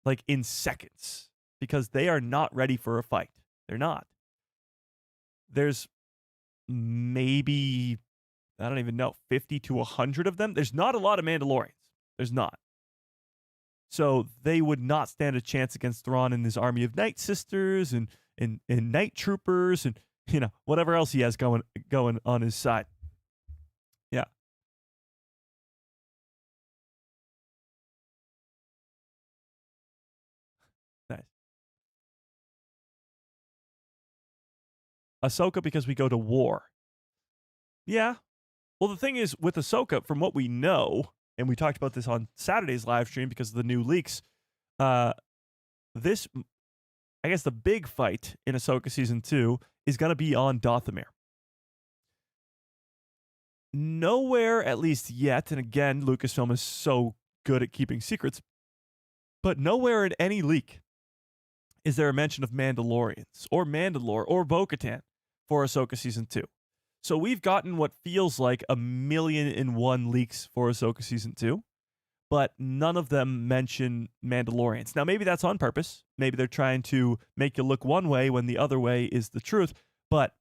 [SPEAKER 1] Like in seconds. Because they are not ready for a fight. They're not. There's maybe, I don't even know, 50 to 100 of them. There's not a lot of Mandalorians. There's not. So they would not stand a chance against Thrawn and his army of Night Sisters and Night Troopers and, whatever else he has going on his side. Yeah. Nice. Ahsoka because we go to war. Yeah. Well, the thing is, with Ahsoka, from what we know, and we talked about this on Saturday's live stream because of the new leaks, I guess the big fight in Ahsoka Season 2 is going to be on Dathomir. Nowhere, at least yet, and again, Lucasfilm is so good at keeping secrets, but nowhere in any leak is there a mention of Mandalorians, or Mandalore, or Bo-Katan for Ahsoka Season 2. So we've gotten what feels like 1,000,001 leaks for Ahsoka Season 2, but none of them mention Mandalorians. Now, maybe that's on purpose. Maybe they're trying to make you look one way when the other way is the truth. But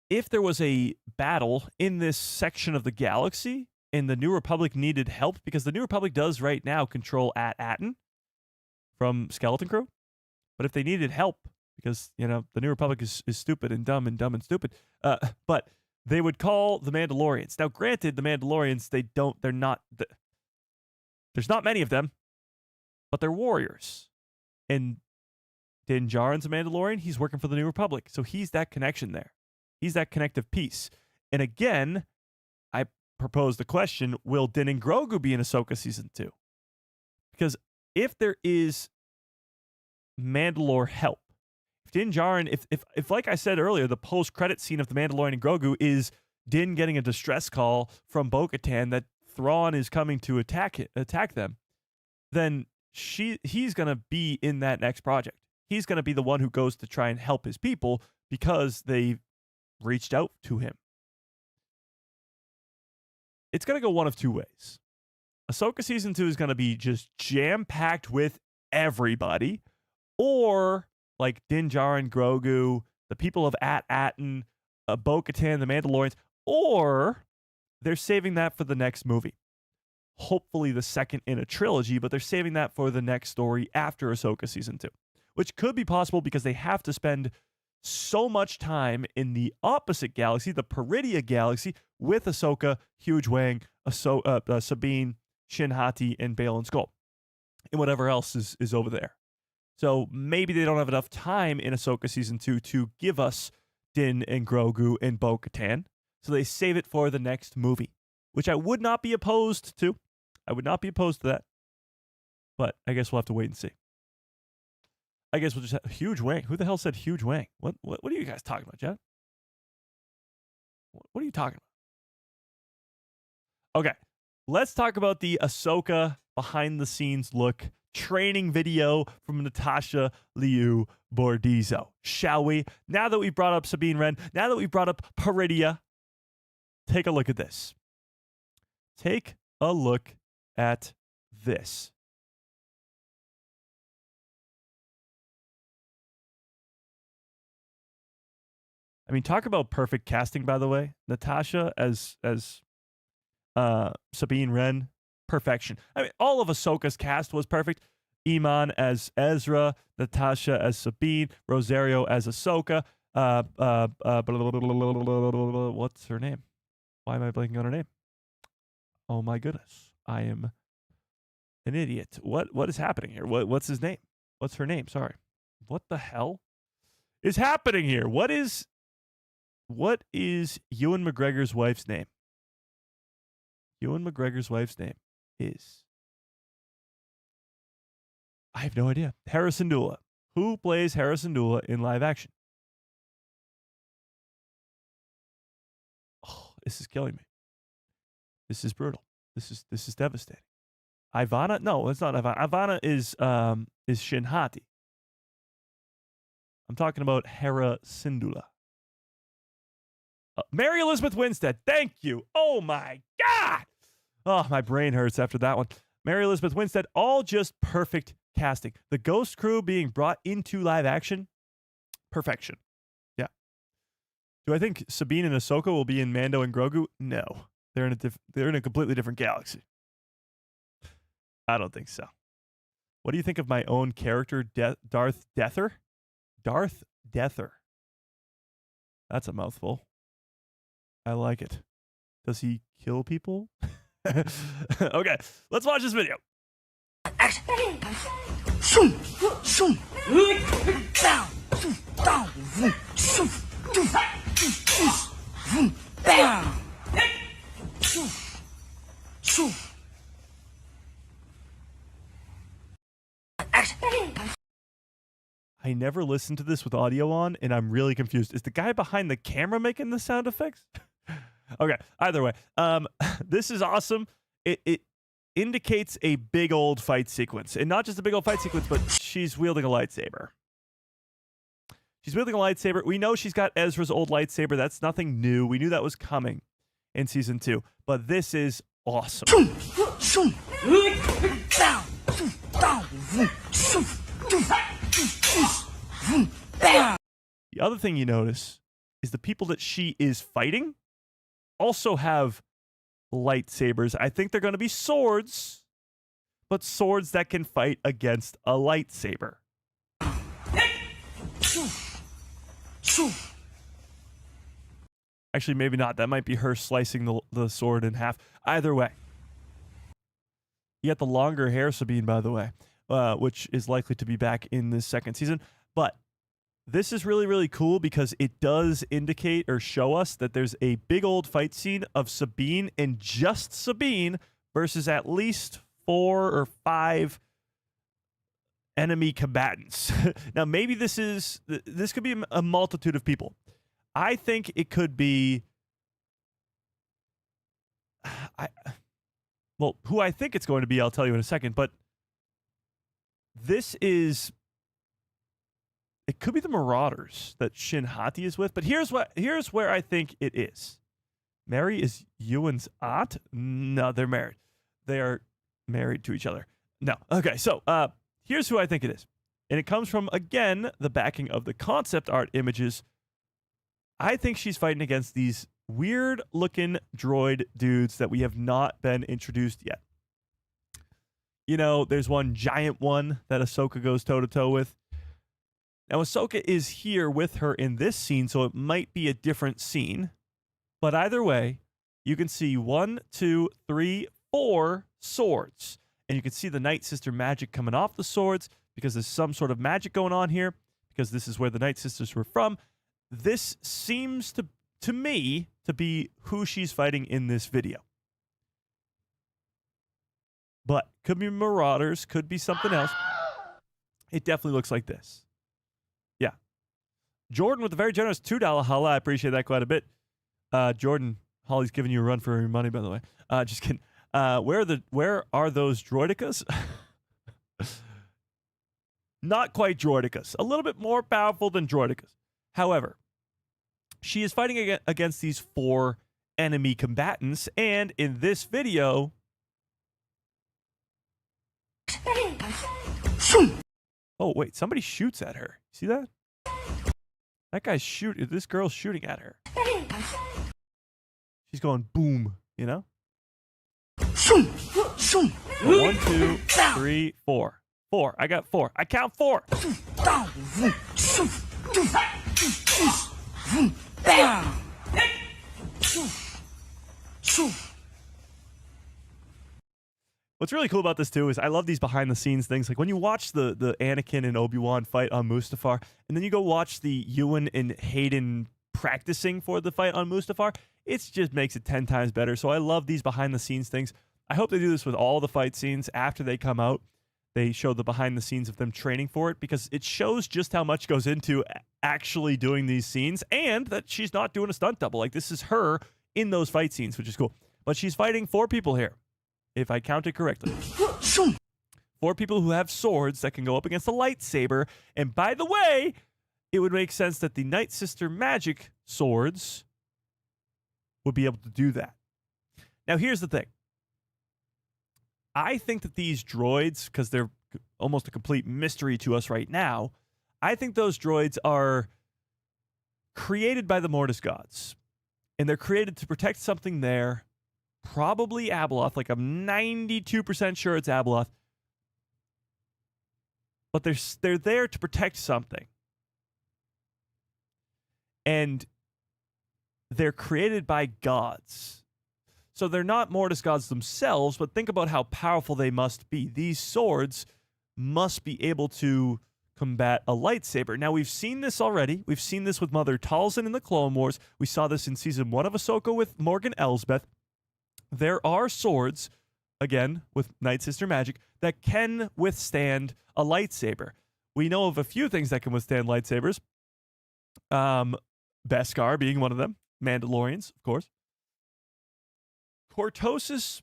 [SPEAKER 1] if there was a battle in this section of the galaxy and the New Republic needed help, because the New Republic does right now control At-Aten from Skeleton Crew, but if they needed help, because, the New Republic is stupid and dumb and stupid. But they would call the Mandalorians. Now, granted, the Mandalorians, there's not many of them, but they're warriors. And Din Djarin's a Mandalorian. He's working for the New Republic. So he's that connection there. He's that connective piece. And again, I propose the question, will Din and Grogu be in Ahsoka Season 2? Because if there is Mandalore help, if Din Djarin, if like I said earlier, the post-credit scene of The Mandalorian and Grogu is Din getting a distress call from Bo-Katan that Thrawn is coming to attack them, then he's going to be in that next project. He's going to be the one who goes to try and help his people because they reached out to him. It's going to go one of two ways. Ahsoka Season 2 is going to be just jam-packed with everybody, or like Din Djarin, Grogu, the people of At-Aten, Bo-Katan, the Mandalorians, or they're saving that for the next movie. Hopefully the second in a trilogy, but they're saving that for the next story after Ahsoka Season 2, which could be possible because they have to spend so much time in the opposite galaxy, the Peridia galaxy, with Ahsoka, Huge Wang, Sabine, Shin Hati, and Bale and Skull, and whatever else is over there. So maybe they don't have enough time in Ahsoka Season 2 to give us Din and Grogu and Bo-Katan, so they save it for the next movie, which I would not be opposed to. I would not be opposed to that, but I guess we'll have to wait and see. I guess we'll just have Huge Wang. Who the hell said Huge Wang? What are you guys talking about, Jet? What are you talking about? Okay, let's talk about the Ahsoka behind-the-scenes look training video from Natasha Liu Bordizzo, shall we? Now that we've brought up Sabine Wren, now that we've brought up Peridia, take a look at this. Take a look at this. I mean, talk about perfect casting, by the way. Natasha as Sabine Wren, perfection. I mean, all of Ahsoka's cast was perfect. Iman as Ezra, Natasha as Sabine, Rosario as Ahsoka. What's her name? Why am I blanking on her name? Oh my goodness, I am an idiot. What is happening here? What's his name? What's her name? Sorry. What the hell is happening here? What is Ewan McGregor's wife's name? Ewan McGregor's wife's name is... I have no idea. Hera Syndulla. Who plays Hera Syndulla in live action? Oh, this is killing me. This is brutal. This is devastating. Ivana? No, it's not Ivana. Ivana is Shin Hati. I'm talking about Hera Syndulla. Mary Elizabeth Winstead. Thank you. Oh my God. Oh, my brain hurts after that one. Mary Elizabeth Winstead. All just perfect casting. The Ghost crew being brought into live action. Perfection. Yeah. Do I think Sabine and Ahsoka will be in Mando and Grogu? No. They're in a completely different galaxy. I don't think so. What do you think of my own character, Darth Deather? Darth Deather. That's a mouthful. I like it. Does he kill people? Okay, let's watch this video.
[SPEAKER 9] Action. Shoom, shoom, down, down, shoom, down, shoom. Action.
[SPEAKER 1] I never listened to this with audio on, and I'm really confused. Is the guy behind the camera making the sound effects? Okay, either way. This is awesome. It indicates a big old fight sequence. And not just a big old fight sequence, but she's wielding a lightsaber. She's wielding a lightsaber. We know she's got Ezra's old lightsaber. That's nothing new. We knew that was coming in Season 2. But this is awesome. The other thing you notice is the people that she is fighting also have lightsabers. I think they're going to be swords, but swords that can fight against a lightsaber. Actually, maybe not. That might be her slicing the sword in half. Either way. You got the longer hair, Sabine, by the way, which is likely to be back in this second season. But this is really, really cool because it does indicate or show us that there's a big old fight scene of Sabine and just Sabine versus at least 4 or 5 enemy combatants. Now, maybe this could be a multitude of people. I think it could be... Well, who I think it's going to be, I'll tell you in a second, but this is... It could be the Marauders that Shin Hati is with, but here's where I think it is. Mary is Ewan's aunt? No, they're married. They are married to each other. No. Okay, so here's who I think it is. And it comes from, again, the backing of the concept art images I think she's fighting against these weird-looking droid dudes that we have not been introduced yet. You know, there's one giant one that Ahsoka goes toe-to-toe with. Now, Ahsoka is here with her in this scene, so it might be a different scene. But either way, you can see 1, 2, 3, 4 swords. And you can see the Night Sister magic coming off the swords because there's some sort of magic going on here because this is where the Night Sisters were from. This seems to me to be who she's fighting in this video. But could be Marauders, could be something else. It definitely looks like this. Yeah. Jordan with a very generous $2 holla. I appreciate that quite a bit. Jordan, Holly's giving you a run for your money, by the way. Just kidding. Where are those droidicas? Not quite droidicas. A little bit more powerful than droidicas. However, she is fighting against these 4 enemy combatants, and in this video... Oh, wait, somebody shoots at her. See that? That guy's shooting. This girl's shooting at her. She's going boom, you know? 1, 2, 3, 4. 4. I got 4. I count 4. What's really cool about this too is I love these behind the scenes things. Like when you watch the Anakin and Obi-Wan fight on Mustafar, and then you go watch the Ewan and Hayden practicing for the fight on Mustafar, it just makes it 10 times better. So I love these behind the scenes things. I hope they do this with all the fight scenes after they come out. They show the behind the scenes of them training for it because it shows just how much goes into actually doing these scenes and that she's not doing a stunt double. Like this is her in those fight scenes, which is cool. But she's fighting 4 people here, if I count it correctly. 4 people who have swords that can go up against a lightsaber. And by the way, it would make sense that the Night Sister magic swords would be able to do that. Now, here's the thing. I think that these droids, because they're almost a complete mystery to us right now, I think those droids are created by the Mortis Gods. And they're created to protect something there, probably Abeloth. Like I'm 92% sure it's Abeloth. But they're there to protect something. And they're created by gods. So they're not Mortis Gods themselves, but think about how powerful they must be. These swords must be able to combat a lightsaber. Now, we've seen this already. We've seen this with Mother Talzin in the Clone Wars. We saw this in Season 1 of Ahsoka with Morgan Elsbeth. There are swords, again, with Night Sister magic, that can withstand a lightsaber. We know of a few things that can withstand lightsabers. Beskar being one of them. Mandalorians, of course. Cortosis,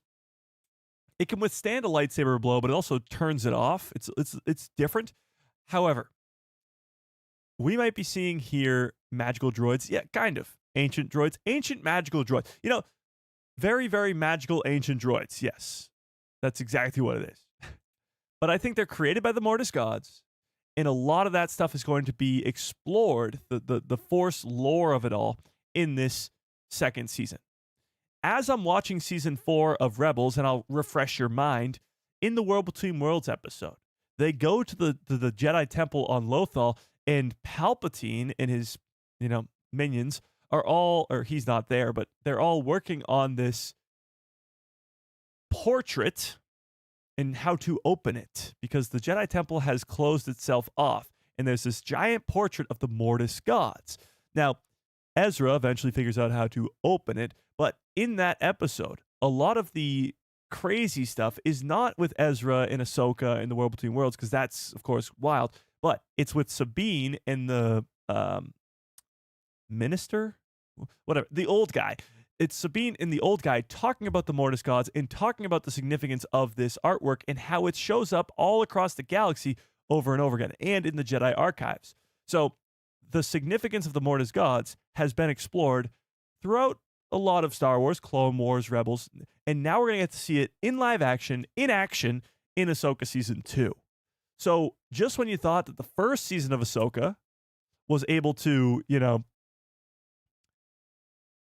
[SPEAKER 1] it can withstand a lightsaber blow, but it also turns it off. It's different. However, we might be seeing here magical droids. Yeah, kind of. Ancient droids. Ancient magical droids. You know, very, very magical ancient droids. Yes, that's exactly what it is. But I think they're created by the Mortis Gods, and a lot of that stuff is going to be explored, the Force lore of it all, in this second season. As I'm watching Season 4 of Rebels, and I'll refresh your mind, in the World Between Worlds episode, they go to the Jedi Temple on Lothal, and Palpatine and his, minions are all, or he's not there, but they're all working on this portrait and how to open it, because the Jedi Temple has closed itself off, and there's this giant portrait of the Mortis Gods. Now, Ezra eventually figures out how to open it, but in that episode, a lot of the crazy stuff is not with Ezra and Ahsoka in the World Between Worlds, because that's, of course, wild, but it's with Sabine and the minister? Whatever, the old guy. It's Sabine and the old guy talking about the Mortis Gods and talking about the significance of this artwork and how it shows up all across the galaxy over and over again and in the Jedi archives. So the significance of the Mortis Gods has been explored throughout a lot of Star Wars, Clone Wars, Rebels, and now we're going to get to see it in live action, in Ahsoka Season 2. So just when you thought that the first season of Ahsoka was able to,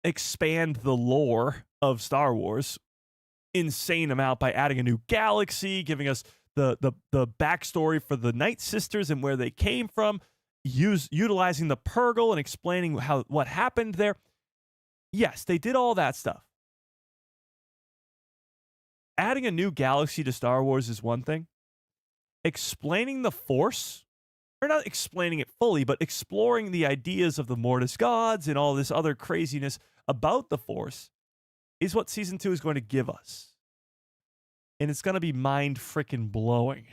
[SPEAKER 1] expand the lore of Star Wars insane amount by adding a new galaxy, giving us the backstory for the Night Sisters and where they came from, utilizing the Purgle and explaining what happened there. Yes, they did all that stuff. Adding a new galaxy to Star Wars is one thing. Explaining the Force, or not explaining it fully, but exploring the ideas of the Mortis Gods and all this other craziness about the Force is what Season 2 is going to give us. And it's going to be mind-frickin' blowing.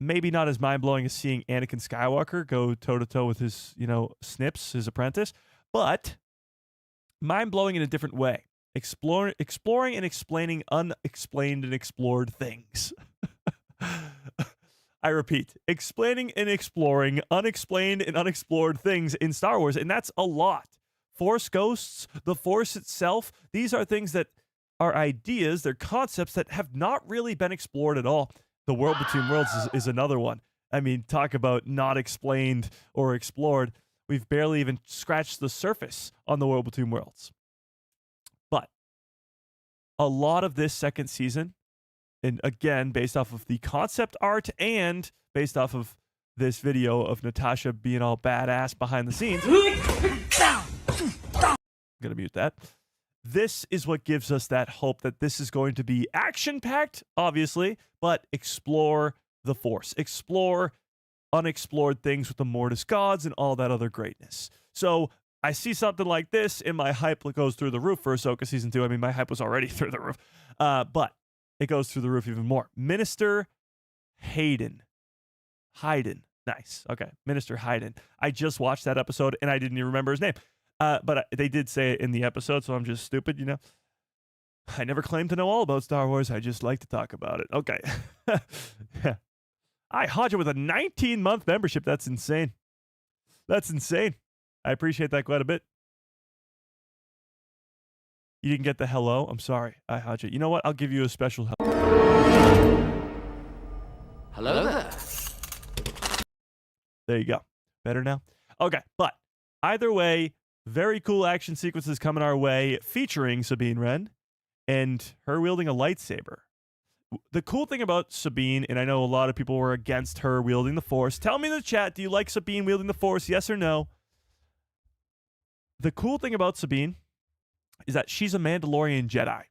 [SPEAKER 1] Maybe not as mind-blowing as seeing Anakin Skywalker go toe-to-toe with his, Snips, his apprentice, but mind-blowing in a different way. Exploring and explaining unexplained and explored things. I repeat, explaining and exploring unexplained and unexplored things in Star Wars, and that's a lot. Force ghosts, the Force itself, these are things that are ideas, they're concepts that have not really been explored at all. The World Between Worlds is another one. I mean, talk about not explained or explored. We've barely even scratched the surface on the World Between Worlds. But a lot of this second season, and again, based off of the concept art and based off of this video of Natasha being all badass behind the scenes. I'm going to mute that. This is what gives us that hope that this is going to be action-packed, obviously, but explore the Force. Explore unexplored things with the Mortis Gods and all that other greatness. So I see something like this, and my hype goes through the roof for Ahsoka Season 2. I mean, my hype was already through the roof, but it goes through the roof even more. Minister Hayden. Nice. Okay. Minister Hayden. I just watched that episode, and I didn't even remember his name. But they did say it in the episode, so I'm just stupid, I never claimed to know all about Star Wars. I just like to talk about it. Okay. Yeah. Hodja with a 19-month membership. That's insane. That's insane. I appreciate that quite a bit. You didn't get the hello? I'm sorry. Hodja. You know what? I'll give you a special hello.
[SPEAKER 6] Hello there.
[SPEAKER 1] There you go. Better now? Okay, but either way, very cool action sequences coming our way featuring Sabine Wren and her wielding a lightsaber. The cool thing about Sabine, and I know a lot of people were against her wielding the Force. Tell me in the chat, do you like Sabine wielding the Force, yes or no? The cool thing about Sabine is that she's a Mandalorian Jedi.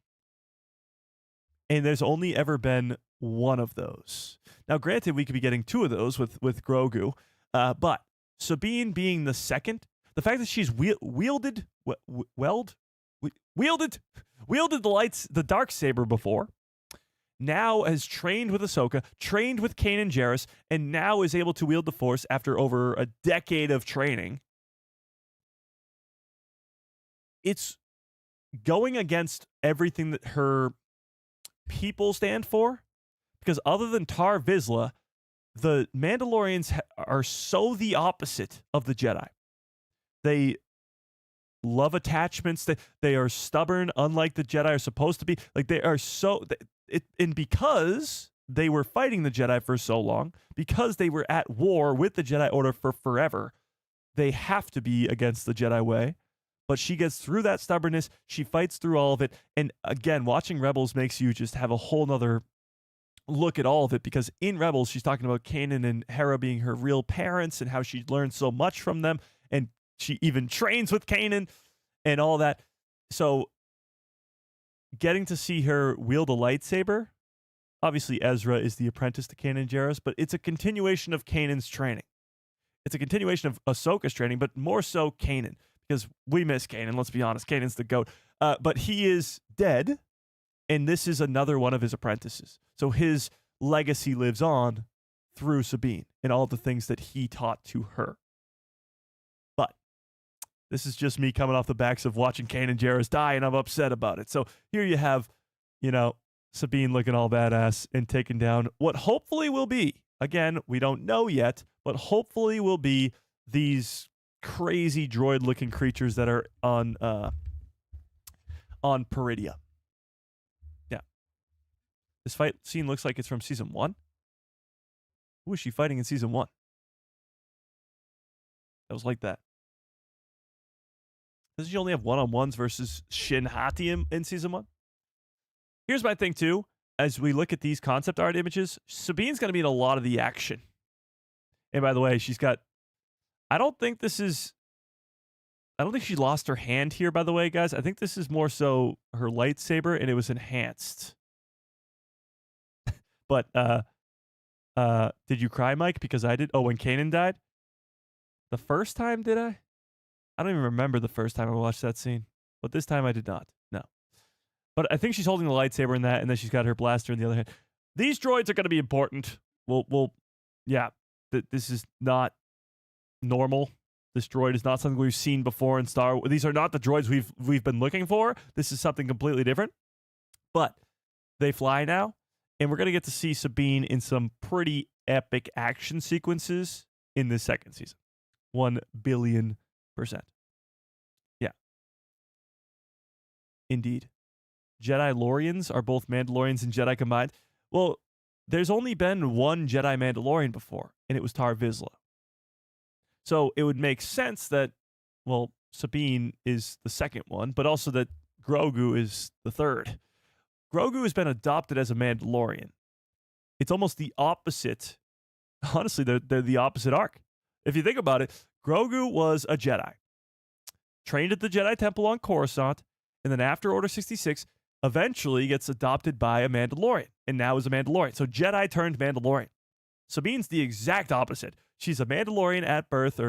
[SPEAKER 1] And there's only ever been one of those. Now, granted, we could be getting two of those with Grogu, but Sabine being the second, the fact that she's wielded the dark saber before, now has trained with Ahsoka, trained with Kanan Jarrus, and now is able to wield the Force after over a decade of training. It's going against everything that her people stand for, because other than Tar Vizsla, the Mandalorians are so the opposite of the Jedi. They love attachments. They are stubborn, unlike the Jedi are supposed to be. Like, they are so... And because they were fighting the Jedi for so long, because they were at war with the Jedi Order for forever, they have to be against the Jedi way. But she gets through that stubbornness. She fights through all of it. And again, watching Rebels makes you just have a whole nother look at all of it, because in Rebels, she's talking about Kanan and Hera being her real parents and how she learned so much from them. And she even trains with Kanan and all that. So getting to see her wield a lightsaber, obviously Ezra is the apprentice to Kanan Jarrus, but it's a continuation of Kanan's training. It's a continuation of Ahsoka's training, but more so Kanan, because we miss Kanan, let's be honest. Kanan's the GOAT. But he is dead, and this is another one of his apprentices. So his legacy lives on through Sabine and all the things that he taught to her. But this is just me coming off the backs of watching Kanan Jarrus die, and I'm upset about it. So here you have, Sabine looking all badass and taking down what hopefully will be, again, we don't know yet, but hopefully will be these crazy droid-looking creatures that are on Peridia. Yeah. This fight scene looks like it's from Season 1. Who was she fighting in Season 1? That was like that. Doesn't she only have one-on-ones versus Shin Hati in season 1? Here's my thing, too. As we look at these concept art images, Sabine's going to be in a lot of the action. And by the way, she's got... I don't think she lost her hand here, by the way, guys. I think this is more so her lightsaber, and it was enhanced. But, did you cry, Mike? Because I did. Oh, when Kanan died? The first time, did I? I don't even remember the first time I watched that scene. But this time I did not. No. But I think she's holding the lightsaber in that, and then she's got her blaster in the other hand. These droids are going to be important. Yeah. This is not normal. This droid is not something we've seen before in Star Wars. These are not the droids we've been looking for. This is something completely different. But they fly now, and we're going to get to see Sabine in some pretty epic action sequences in this second season. 1,000,000,000%. Yeah. Indeed. Jedi-Lorians are both Mandalorians and Jedi combined. Well, there's only been one Jedi Mandalorian before, and it was Tar Vizsla. So it would make sense that, well, Sabine is the second one, but also that Grogu is the third. Grogu has been adopted as a Mandalorian. It's almost the opposite. Honestly, they're the opposite arc. If you think about it, Grogu was a Jedi, trained at the Jedi Temple on Coruscant, and then after Order 66, eventually gets adopted by a Mandalorian, and now is a Mandalorian. So Jedi turned Mandalorian. Sabine's the exact opposite. She's a Mandalorian at birth,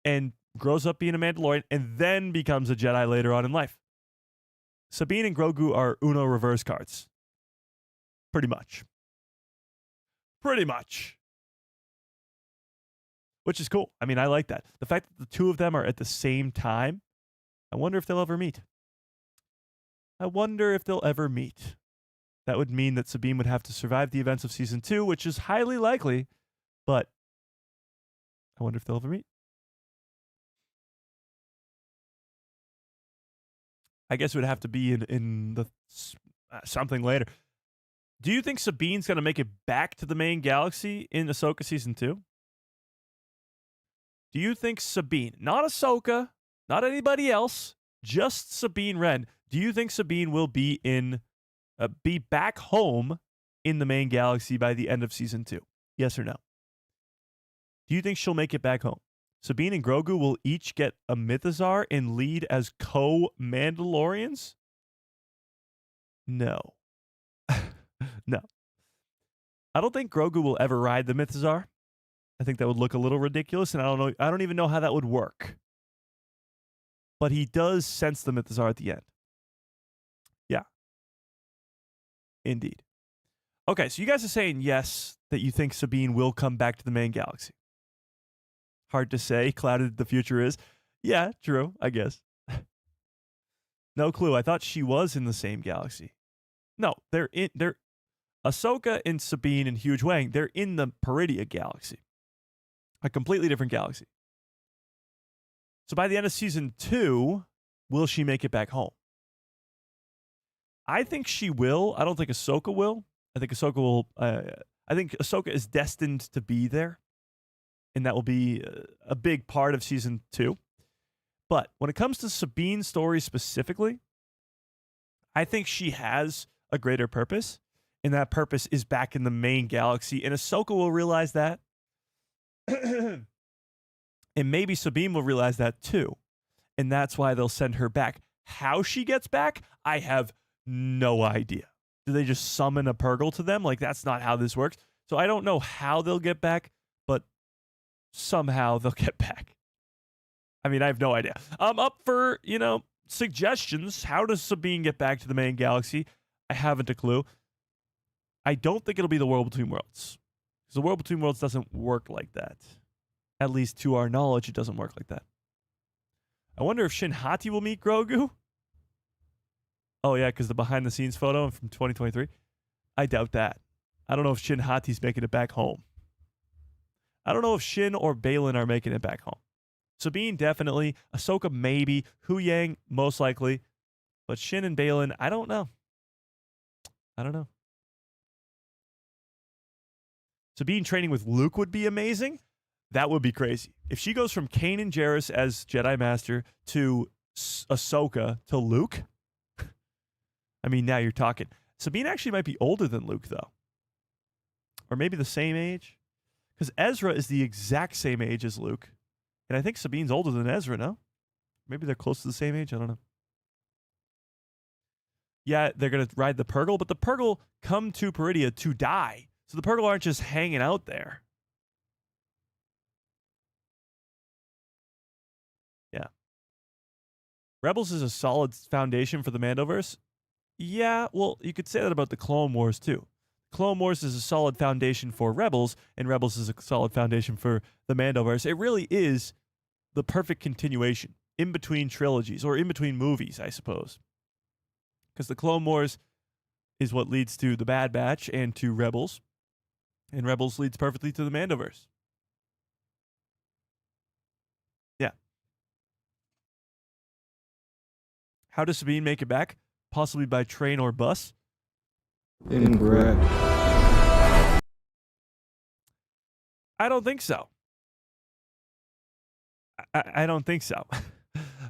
[SPEAKER 1] and grows up being a Mandalorian, and then becomes a Jedi later on in life. Sabine and Grogu are Uno reverse cards. Pretty much. Which is cool. I mean, I like that. The fact that the two of them are at the same time, I wonder if they'll ever meet. That would mean that Sabine would have to survive the events of Season 2, which is highly likely, but I wonder if they'll ever meet. I guess it would have to be in the something later. Do you think Sabine's going to make it back to the main galaxy in Ahsoka Season 2? Do you think Sabine, not Ahsoka, not anybody else, just Sabine Wren, do you think Sabine will be back home in the main galaxy by the end of Season 2? Yes or no? Do you think she'll make it back home? Sabine and Grogu will each get a Mythazar and lead as co-Mandalorians? No. No. I don't think Grogu will ever ride the Mythazar. I think that would look a little ridiculous, and I don't even know how that would work. But he does sense the Mythazar at the end. Yeah. Indeed. Okay, so you guys are saying yes, that you think Sabine will come back to the main galaxy. Hard to say, clouded the future is. Yeah, true, I guess. No clue. I thought she was in the same galaxy. No, they're Ahsoka and Sabine and Huge Wang, they're in the Peridia galaxy. A completely different galaxy. So by the end of Season 2, will she make it back home? I think she will. I don't think Ahsoka will. I think Ahsoka will. I think Ahsoka is destined to be there, and that will be a big part of Season 2. But when it comes to Sabine's story specifically, I think she has a greater purpose, and that purpose is back in the main galaxy, and Ahsoka will realize that. And maybe Sabine will realize that too. And that's why they'll send her back. How she gets back, I have no idea. Do they just summon a Purgle to them? Like, that's not how this works. So I don't know how they'll get back, but somehow they'll get back. I mean, I have no idea. I'm up for, suggestions. How does Sabine get back to the main galaxy? I haven't a clue. I don't think it'll be the World Between Worlds. Because the World Between Worlds doesn't work like that. At least to our knowledge, it doesn't work like that. I wonder if Shin Hati will meet Grogu. Oh, yeah, because the behind-the-scenes photo from 2023. I doubt that. I don't know if Shin Hati's making it back home. I don't know if Shin or Baylan are making it back home. Sabine, definitely. Ahsoka, maybe. Huyang, most likely. But Shin and Baylan, I don't know. Sabine training with Luke would be amazing. That would be crazy. If she goes from Kanan Jarrus as Jedi Master to Ahsoka to Luke, I mean, now you're talking. Sabine actually might be older than Luke, though. Or maybe the same age. Because Ezra is the exact same age as Luke. And I think Sabine's older than Ezra, no? Maybe they're close to the same age. I don't know. Yeah, they're going to ride the Purgle, but the Purgle come to Peridia to die. So the Purgle aren't just hanging out there. Yeah. Rebels is a solid foundation for the Mandoverse. Yeah, well, you could say that about the Clone Wars, too. Clone Wars is a solid foundation for Rebels, and Rebels is a solid foundation for the Mandoverse. It really is the perfect continuation in between trilogies, or in between movies, I suppose. Because the Clone Wars is what leads to the Bad Batch and to Rebels, and Rebels leads perfectly to the Mandoverse. Yeah. How does Sabine make it back? Possibly by train or bus?
[SPEAKER 2] Incorrect.
[SPEAKER 1] I don't think so. I don't think so.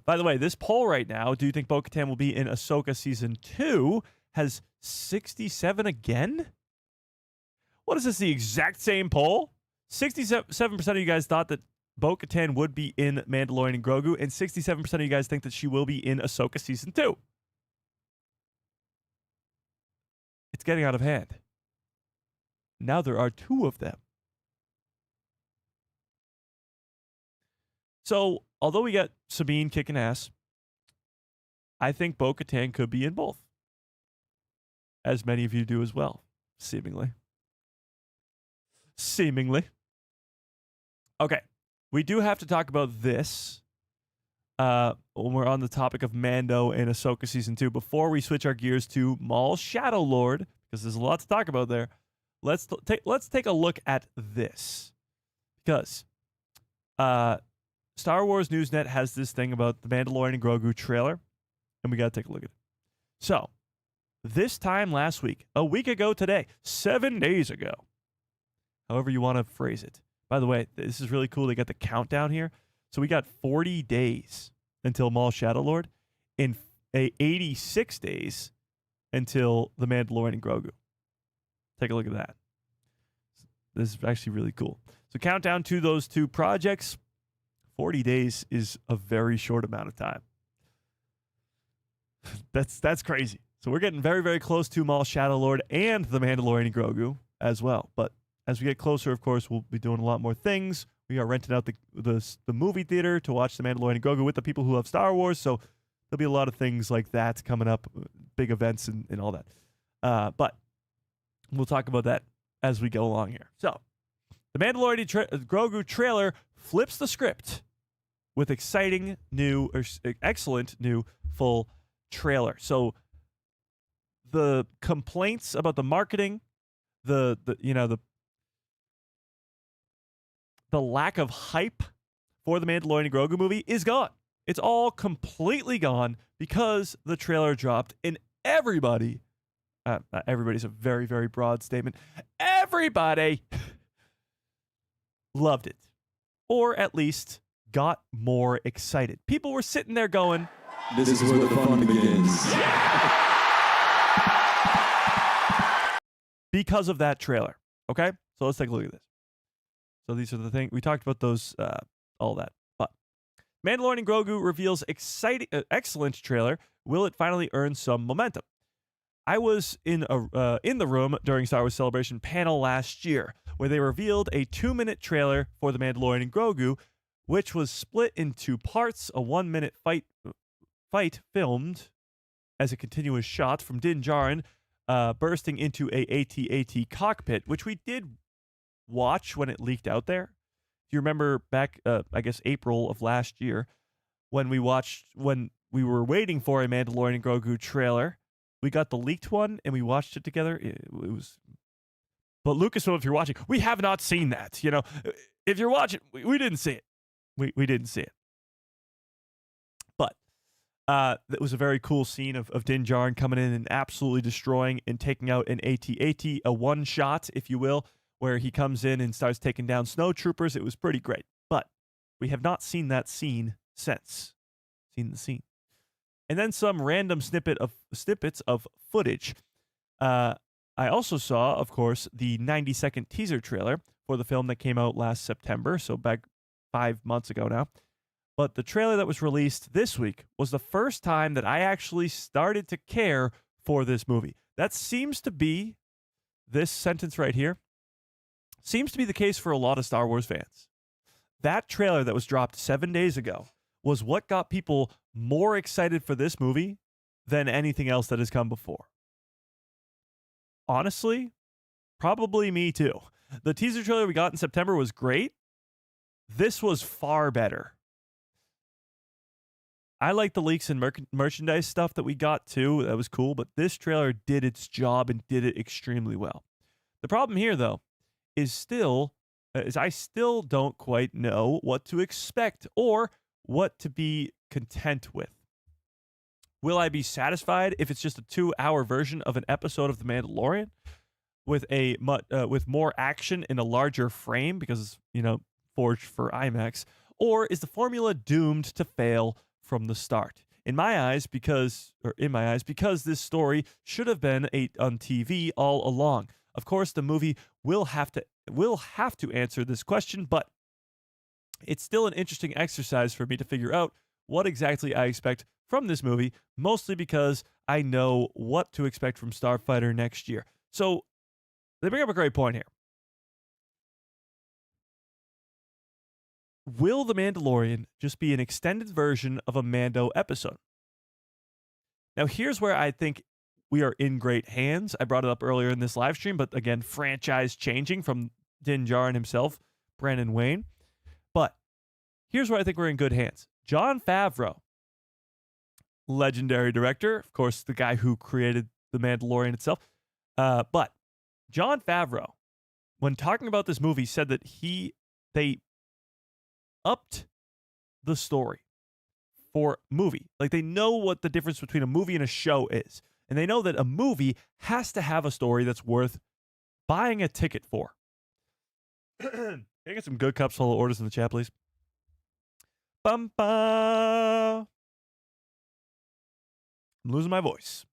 [SPEAKER 1] By the way, this poll right now, do you think Bo-Katan will be in Ahsoka Season 2, has 67 again? What is this, the exact same poll? 67% of you guys thought that Bo-Katan would be in Mandalorian and Grogu, and 67% of you guys think that she will be in Ahsoka Season 2. It's getting out of hand. Now there are 2 of them. So, although we got Sabine kicking ass, I think Bo-Katan could be in both. As many of you do as well, seemingly. Seemingly. Okay, we do have to talk about this when we're on the topic of Mando and Ahsoka Season 2. Before we switch our gears to Maul Shadow Lord, because there's a lot to talk about there, let's take a look at this. Because Star Wars Newsnet has this thing about the Mandalorian and Grogu trailer, and we got to take a look at it. So, this time last week, a week ago today, 7 days ago, however you want to phrase it. By the way, this is really cool. They got the countdown here. So we got 40 days until Maul Shadow Lord, and 86 days until the Mandalorian and Grogu. Take a look at that. This is actually really cool. So countdown to those 2 projects. 40 days is a very short amount of time. That's crazy. So we're getting very, very close to Maul Shadow Lord and the Mandalorian and Grogu as well. But as we get closer, of course, we'll be doing a lot more things. We are renting out the movie theater to watch the Mandalorian and Grogu with the people who love Star Wars. So there'll be a lot of things like that coming up, big events and all that. But we'll talk about that as we go along here. So the Mandalorian Grogu trailer flips the script with excellent new full trailer. So the complaints about the marketing, the lack of hype for the Mandalorian and Grogu movie is gone. It's all completely gone because the trailer dropped, and everybody's a very, very broad statement. Everybody loved it, or at least got more excited. People were sitting there going,
[SPEAKER 2] This is where the fun begins.
[SPEAKER 1] because of that trailer. Okay? So let's take a look at this. So these are the things. We talked about those, all that. But Mandalorian and Grogu reveals excellent trailer. Will it finally earn some momentum? I was in the room during Star Wars Celebration panel last year, where they revealed a 2-minute trailer for The Mandalorian and Grogu, which was split in 2 parts, a 1-minute fight filmed as a continuous shot from Din Djarin bursting into a AT-AT cockpit, which we did watch when it leaked out there. Do you remember back, I guess, April of last year, when we were waiting for a Mandalorian and Grogu trailer? We got the leaked one, and we watched it together. It was... But Lucasfilm, if you're watching, we have not seen that. You know, if you're watching, we didn't see it. We didn't see it. But it was a very cool scene of Din Djarin coming in and absolutely destroying and taking out an AT-AT, a one-shot, if you will, where he comes in and starts taking down snowtroopers. It was pretty great. But we have not seen that scene since. Seen the scene. And then some random snippets of footage. I also saw, of course, the 90-second teaser trailer for the film that came out last September, so back 5 months ago now. But the trailer that was released this week was the first time that I actually started to care for this movie. That seems to be, this sentence right here, seems to be the case for a lot of Star Wars fans. That trailer that was dropped 7 days ago was what got people more excited for this movie than anything else that has come before. Honestly, probably me too. The teaser trailer we got in September was great. This was far better. I like the leaks and merchandise stuff that we got too. That was cool, but this trailer did its job and did it extremely well. The problem here, though, is I still don't quite know what to expect or what to be content with. Will I be satisfied if it's just a 2-hour version of an episode of The Mandalorian with more action in a larger frame because, forged for IMAX? Or is the formula doomed to fail from the start? In my eyes, because this story should have been on TV all along. Of course, the movie will have to answer this question, but it's still an interesting exercise for me to figure out what exactly I expect from this movie, mostly because I know what to expect from Starfighter next year. So they bring up a great point here. Will The Mandalorian just be an extended version of a Mando episode? Now, here's where I think we are in great hands. I brought it up earlier in this live stream, but again, franchise changing from Din Djarin himself, Brandon Wayne. But here's where I think we're in good hands. Jon Favreau, legendary director, of course, the guy who created The Mandalorian itself. But Jon Favreau, when talking about this movie, said that they upped the story for movie. Like, they know what the difference between a movie and a show is. And they know that a movie has to have a story that's worth buying a ticket for. Can I get some good cups full of orders in the chat, please? Bum ba. I'm losing my voice.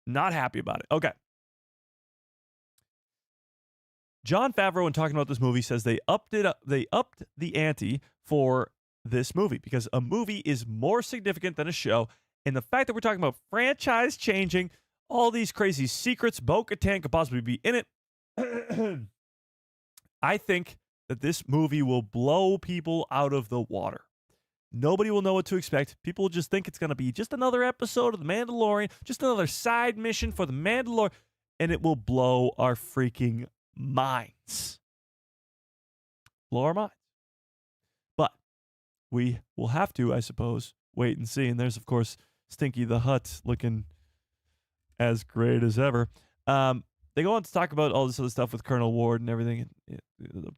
[SPEAKER 1] Not happy about it. Okay. Jon Favreau, when talking about this movie, says they upped the ante for this movie because a movie is more significant than a show. And the fact that we're talking about franchise changing, all these crazy secrets, Bo-Katan could possibly be in it. I think that this movie will blow people out of the water. Nobody will know what to expect. People will just think it's going to be just another episode of The Mandalorian, just another side mission for The Mandalorian, and it will blow our freaking minds. Blow our minds. But we will have to, I suppose, wait and see. And there's, of course, Stinky the Hutt looking as great as ever. They go on to talk about all this other stuff with Colonel Ward and everything.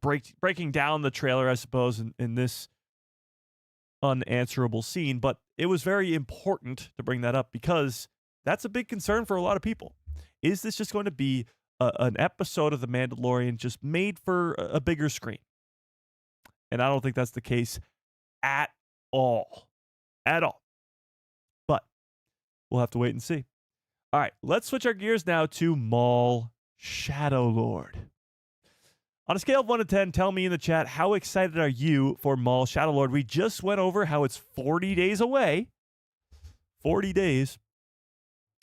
[SPEAKER 1] Breaking down the trailer, I suppose, in this unanswerable scene. But it was very important to bring that up because that's a big concern for a lot of people. Is this just going to be an episode of The Mandalorian just made for a bigger screen? And I don't think that's the case at all. At all. But we'll have to wait and see. All right, let's switch our gears now to Maul Shadow Lord. On a scale of 1 to 10, tell me in the chat, how excited are you for Maul Shadow Lord? We just went over how it's 40 days away. 40 days.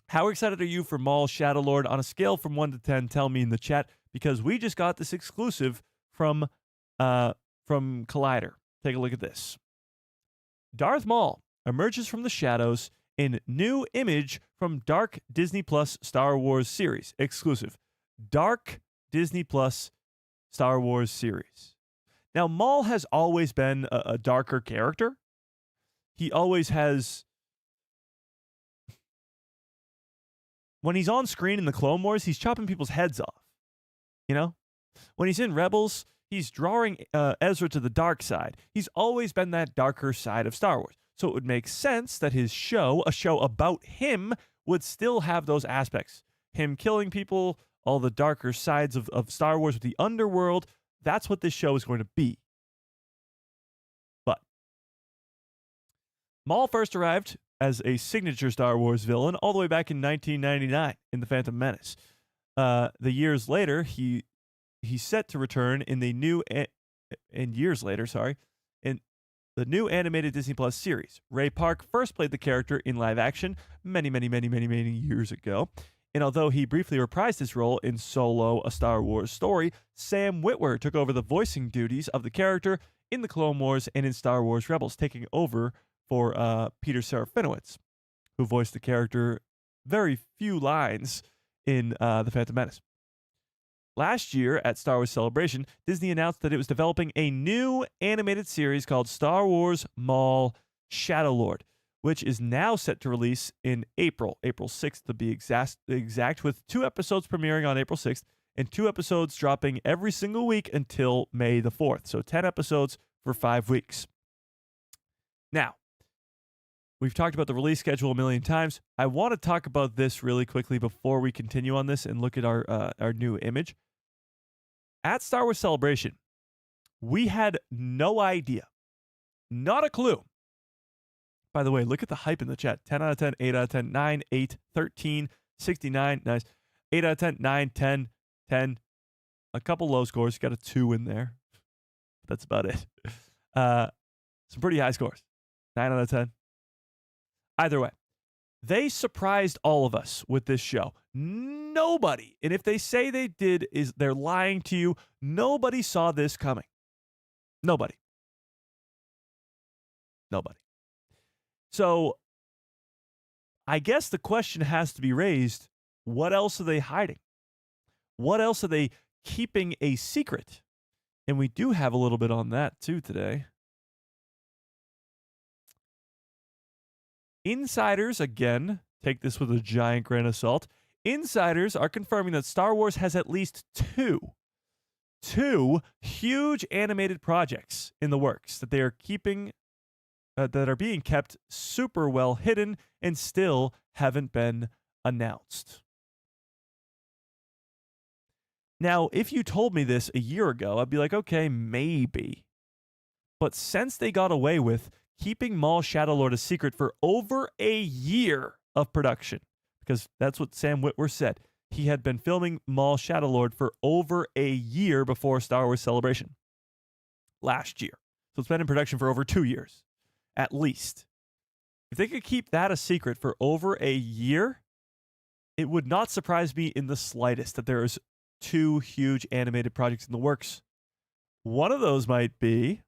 [SPEAKER 1] How excited are you for Maul Shadow Lord? On a scale from 1 to 10, tell me in the chat, because we just got this exclusive from Collider. Take a look at this. Darth Maul emerges from the shadows in new image from Dark Disney Plus Star Wars series. Exclusive. Dark Disney Plus Star Wars series. Now, Maul has always been a darker character. He always has... When he's on screen in the Clone Wars, he's chopping people's heads off. You know? When he's in Rebels, he's drawing Ezra to the dark side. He's always been that darker side of Star Wars. So it would make sense that his show, a show about him, would still have those aspects. Him killing people, all the darker sides of Star Wars with the underworld. That's what this show is going to be. But Maul first arrived as a signature Star Wars villain all the way back in 1999 in The Phantom Menace. The years later, he's set to return in the new in the new animated Disney Plus series. Ray Park first played the character in live action many years ago. And although he briefly reprised his role in Solo, A Star Wars Story, Sam Witwer took over the voicing duties of the character in the Clone Wars and in Star Wars Rebels, taking over for Peter Serafinowicz, who voiced the character very few lines in The Phantom Menace. Last year at Star Wars Celebration, Disney announced that it was developing a new animated series called Star Wars Maul Shadow Lord, which is now set to release in April 6th to be exact, with 2 episodes premiering on April 6th and 2 episodes dropping every single week until May the 4th. So 10 episodes for 5 weeks. Now, we've talked about the release schedule a million times. I want to talk about this really quickly before we continue on this and look at our new image. At Star Wars Celebration, we had no idea, not a clue. By the way, look at the hype in the chat. 10 out of 10, 8 out of 10, 9, 8, 13, 69, nice. 8 out of 10, 9, 10, 10. A couple low scores. Got a 2 in there. That's about it. Some pretty high scores. 9 out of 10. Either way, they surprised all of us with this show. Nobody, and if they say they did, they're lying to you. Nobody saw this coming. Nobody. So I guess the question has to be raised, what else are they hiding? What else are they keeping a secret? And we do have a little bit on that too today. Insiders, again, take this with a giant grain of salt. Insiders are confirming that Star Wars has at least two huge animated projects in the works that they are keeping, that are being kept super well hidden and still haven't been announced. Now, if you told me this a year ago, I'd be like, okay, maybe. But since they got away with keeping Maul Shadow Lord a secret for over a year of production, because that's what Sam Witwer said. He had been filming Maul Shadow Lord for over a year before Star Wars Celebration last year. So it's been in production for over 2 years, at least. If they could keep that a secret for over a year, it would not surprise me in the slightest that there is 2 huge animated projects in the works. One of those might be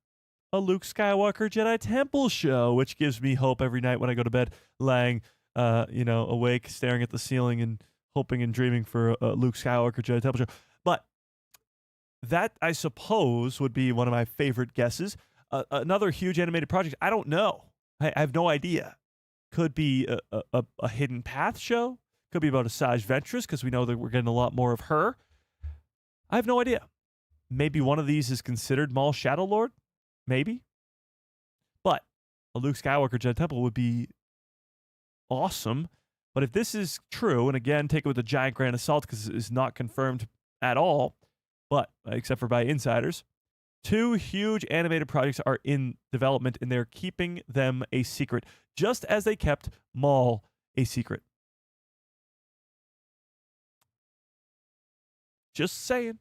[SPEAKER 1] a Luke Skywalker Jedi Temple show, which gives me hope every night when I go to bed, lying, awake, staring at the ceiling and hoping and dreaming for a Luke Skywalker Jedi Temple show. But that, I suppose, would be one of my favorite guesses. Another huge animated project, I don't know. I have no idea. Could be a Hidden Path show. Could be about Asajj Ventress, because we know that we're getting a lot more of her. I have no idea. Maybe one of these is considered Maul Shadow Lord. Maybe. But a Luke Skywalker Jedi Temple would be awesome. But if this is true, and again, take it with a giant grain of salt because it is not confirmed at all, but except for by insiders, 2 huge animated projects are in development, and they're keeping them a secret, just as they kept Maul a secret. Just saying.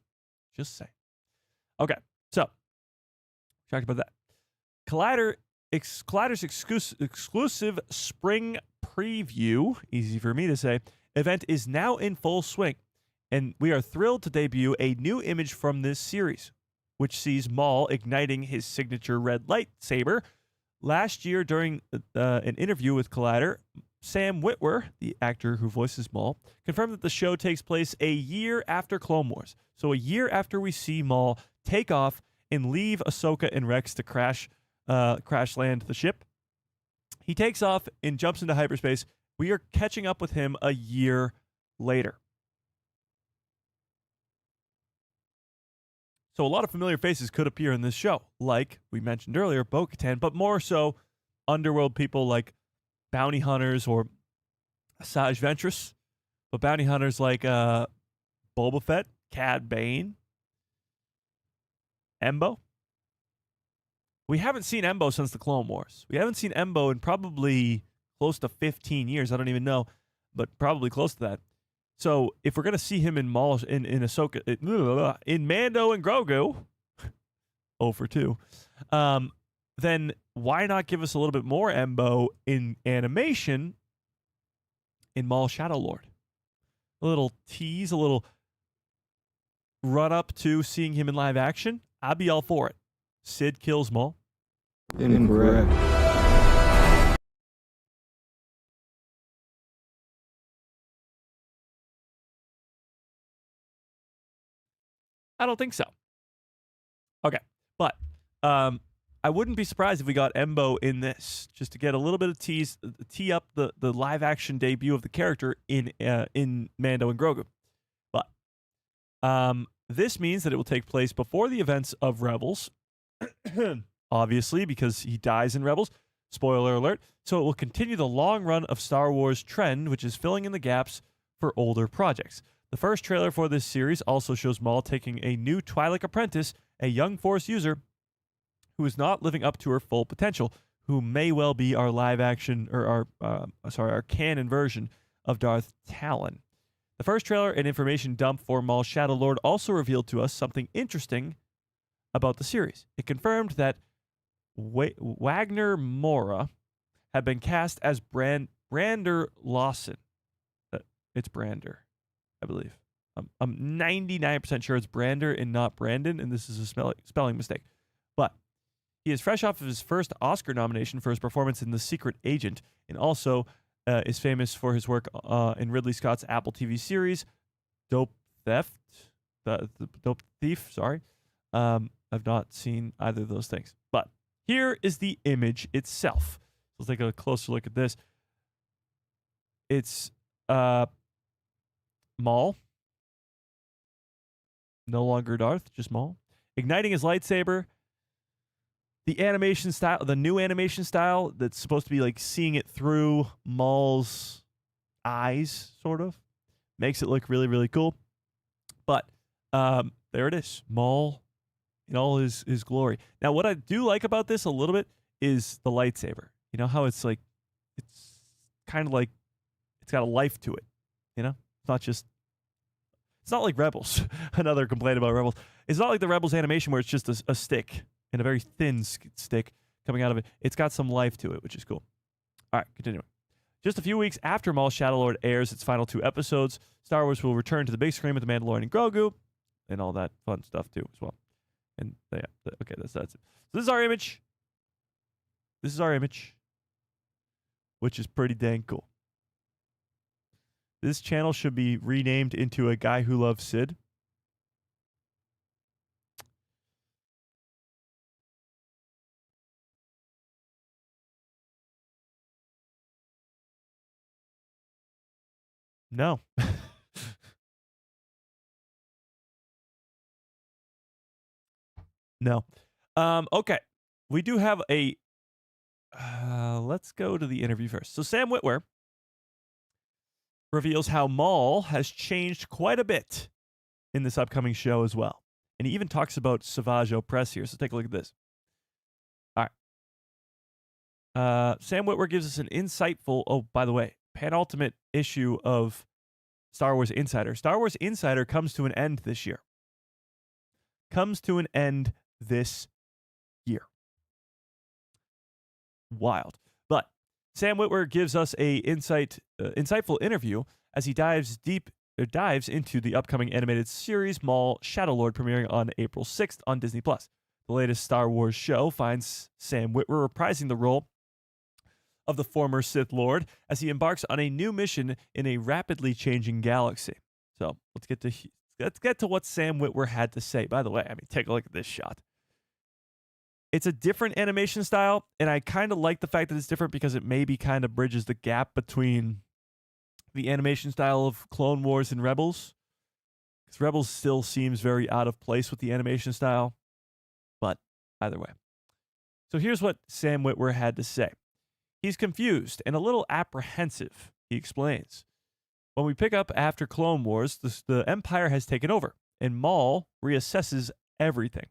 [SPEAKER 1] Okay, so talked about that. Collider's exclusive spring preview, easy for me to say, event is now in full swing, and we are thrilled to debut a new image from this series, which sees Maul igniting his signature red lightsaber. Last year, during an interview with Collider, Sam Witwer, the actor who voices Maul, confirmed that the show takes place a year after Clone Wars. So a year after we see Maul take off and leave Ahsoka and Rex to crash land the ship. He takes off and jumps into hyperspace. We are catching up with him a year later. So a lot of familiar faces could appear in this show, like we mentioned earlier, Bo-Katan, but more so underworld people like bounty hunters or Asajj Ventress, but bounty hunters like Boba Fett, Cad Bane, Embo. We haven't seen Embo since the Clone Wars. We haven't seen Embo in probably close to 15 years. I don't even know, but probably close to that. So if we're gonna see him in Maul, in Ahsoka, in Mando and Grogu, 0 for 2, then why not give us a little bit more Embo in animation in Maul Shadow Lord? A little tease, a little run up to seeing him in live action. I'd be all for it. Sid kills Maul.
[SPEAKER 2] Incorrect.
[SPEAKER 1] I don't think so. Okay, but I wouldn't be surprised if we got Embo in this, just to get a little bit of tee up the live action debut of the character in Mando and Grogu. But this means that it will take place before the events of Rebels, obviously, because he dies in Rebels. Spoiler alert. So it will continue the long run of Star Wars trend, which is filling in the gaps for older projects. The first trailer for this series also shows Maul taking a new Twi'lek apprentice, a young Force user who is not living up to her full potential, who may well be our live action or our canon version of Darth Talon. The first trailer and information dump for Maul Shadow Lord also revealed to us something interesting about the series. It confirmed that Wagner Moura had been cast as Brander Lawson. It's Brander, I believe. I'm 99% sure it's Brander and not Brandon, and this is a spelling mistake. But he is fresh off of his first Oscar nomination for his performance in The Secret Agent, and also is famous for his work in Ridley Scott's Apple TV series, Dope Thief, sorry. I've not seen either of those things. But here is the image itself. Let's take a closer look at this. It's Maul. No longer Darth, just Maul. Igniting his lightsaber. The animation style, the new animation style that's supposed to be like seeing it through Maul's eyes, sort of, makes it look really, really cool. But there it is. Maul in all his glory. Now, what I do like about this a little bit is the lightsaber. You know how it's like, it's kind of like, it's got a life to it. You know? It's not like Rebels. Another complaint about Rebels. It's not like the Rebels animation where it's just a stick and a very thin stick coming out of it. It's got some life to it, which is cool. All right, continuing. Just a few weeks after Maul Shadow Lord airs its final 2 episodes, Star Wars will return to the big screen with The Mandalorian and Grogu and all that fun stuff too as well. And yeah, okay, that's it. So this is our image. This is our image, which is pretty dang cool. This channel should be renamed into A Guy Who Loves Sid. No. No. Okay. We do have a... let's go to the interview first. So Sam Witwer reveals how Maul has changed quite a bit in this upcoming show as well. And he even talks about Savage Opress here. So take a look at this. All right. Sam Witwer gives us an insightful... Oh, by the way, penultimate issue of Star Wars Insider. Star Wars Insider comes to an end this year. Comes to an end this year. Wild. But Sam Witwer gives us a insightful interview as he dives into the upcoming animated series Maul Shadow Lord, premiering on April 6th on Disney+. The latest Star Wars show finds Sam Witwer reprising the role of the former Sith Lord as he embarks on a new mission in a rapidly changing galaxy. So let's get to what Sam Witwer had to say. By the way, I mean, take a look at this shot. It's a different animation style, and I kind of like the fact that it's different because it maybe kind of bridges the gap between the animation style of Clone Wars and Rebels. Because Rebels still seems very out of place with the animation style, but either way. So here's what Sam Witwer had to say. He's confused and a little apprehensive, he explains. when we pick up after Clone Wars, the Empire has taken over, and Maul reassesses everything.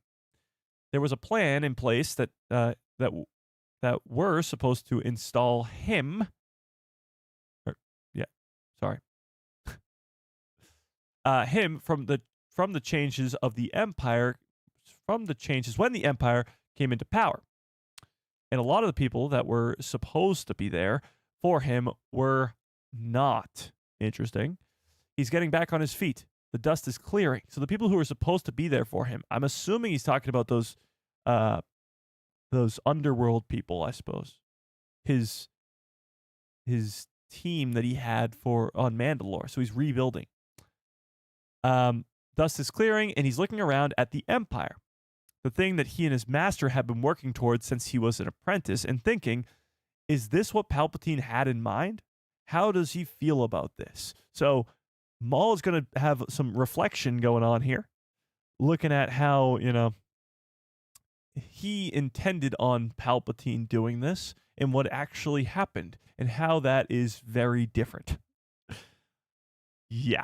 [SPEAKER 1] There was a plan in place that were supposed to install him. Him from the changes of the Empire, from the changes when the Empire came into power. And a lot of the people that were supposed to be there for him were not. Interesting. He's getting back on his feet. The dust is clearing. So the people who were supposed to be there for him, I'm assuming he's talking about those underworld people, I suppose. His team that he had on Mandalore. So he's rebuilding. Dust is clearing, and he's looking around at the Empire, the thing that he and his master have been working towards since he was an apprentice, and thinking, is this what Palpatine had in mind? How does he feel about this? So Maul is going to have some reflection going on here, looking at how, he intended on Palpatine doing this and what actually happened and how that is very different. Yeah.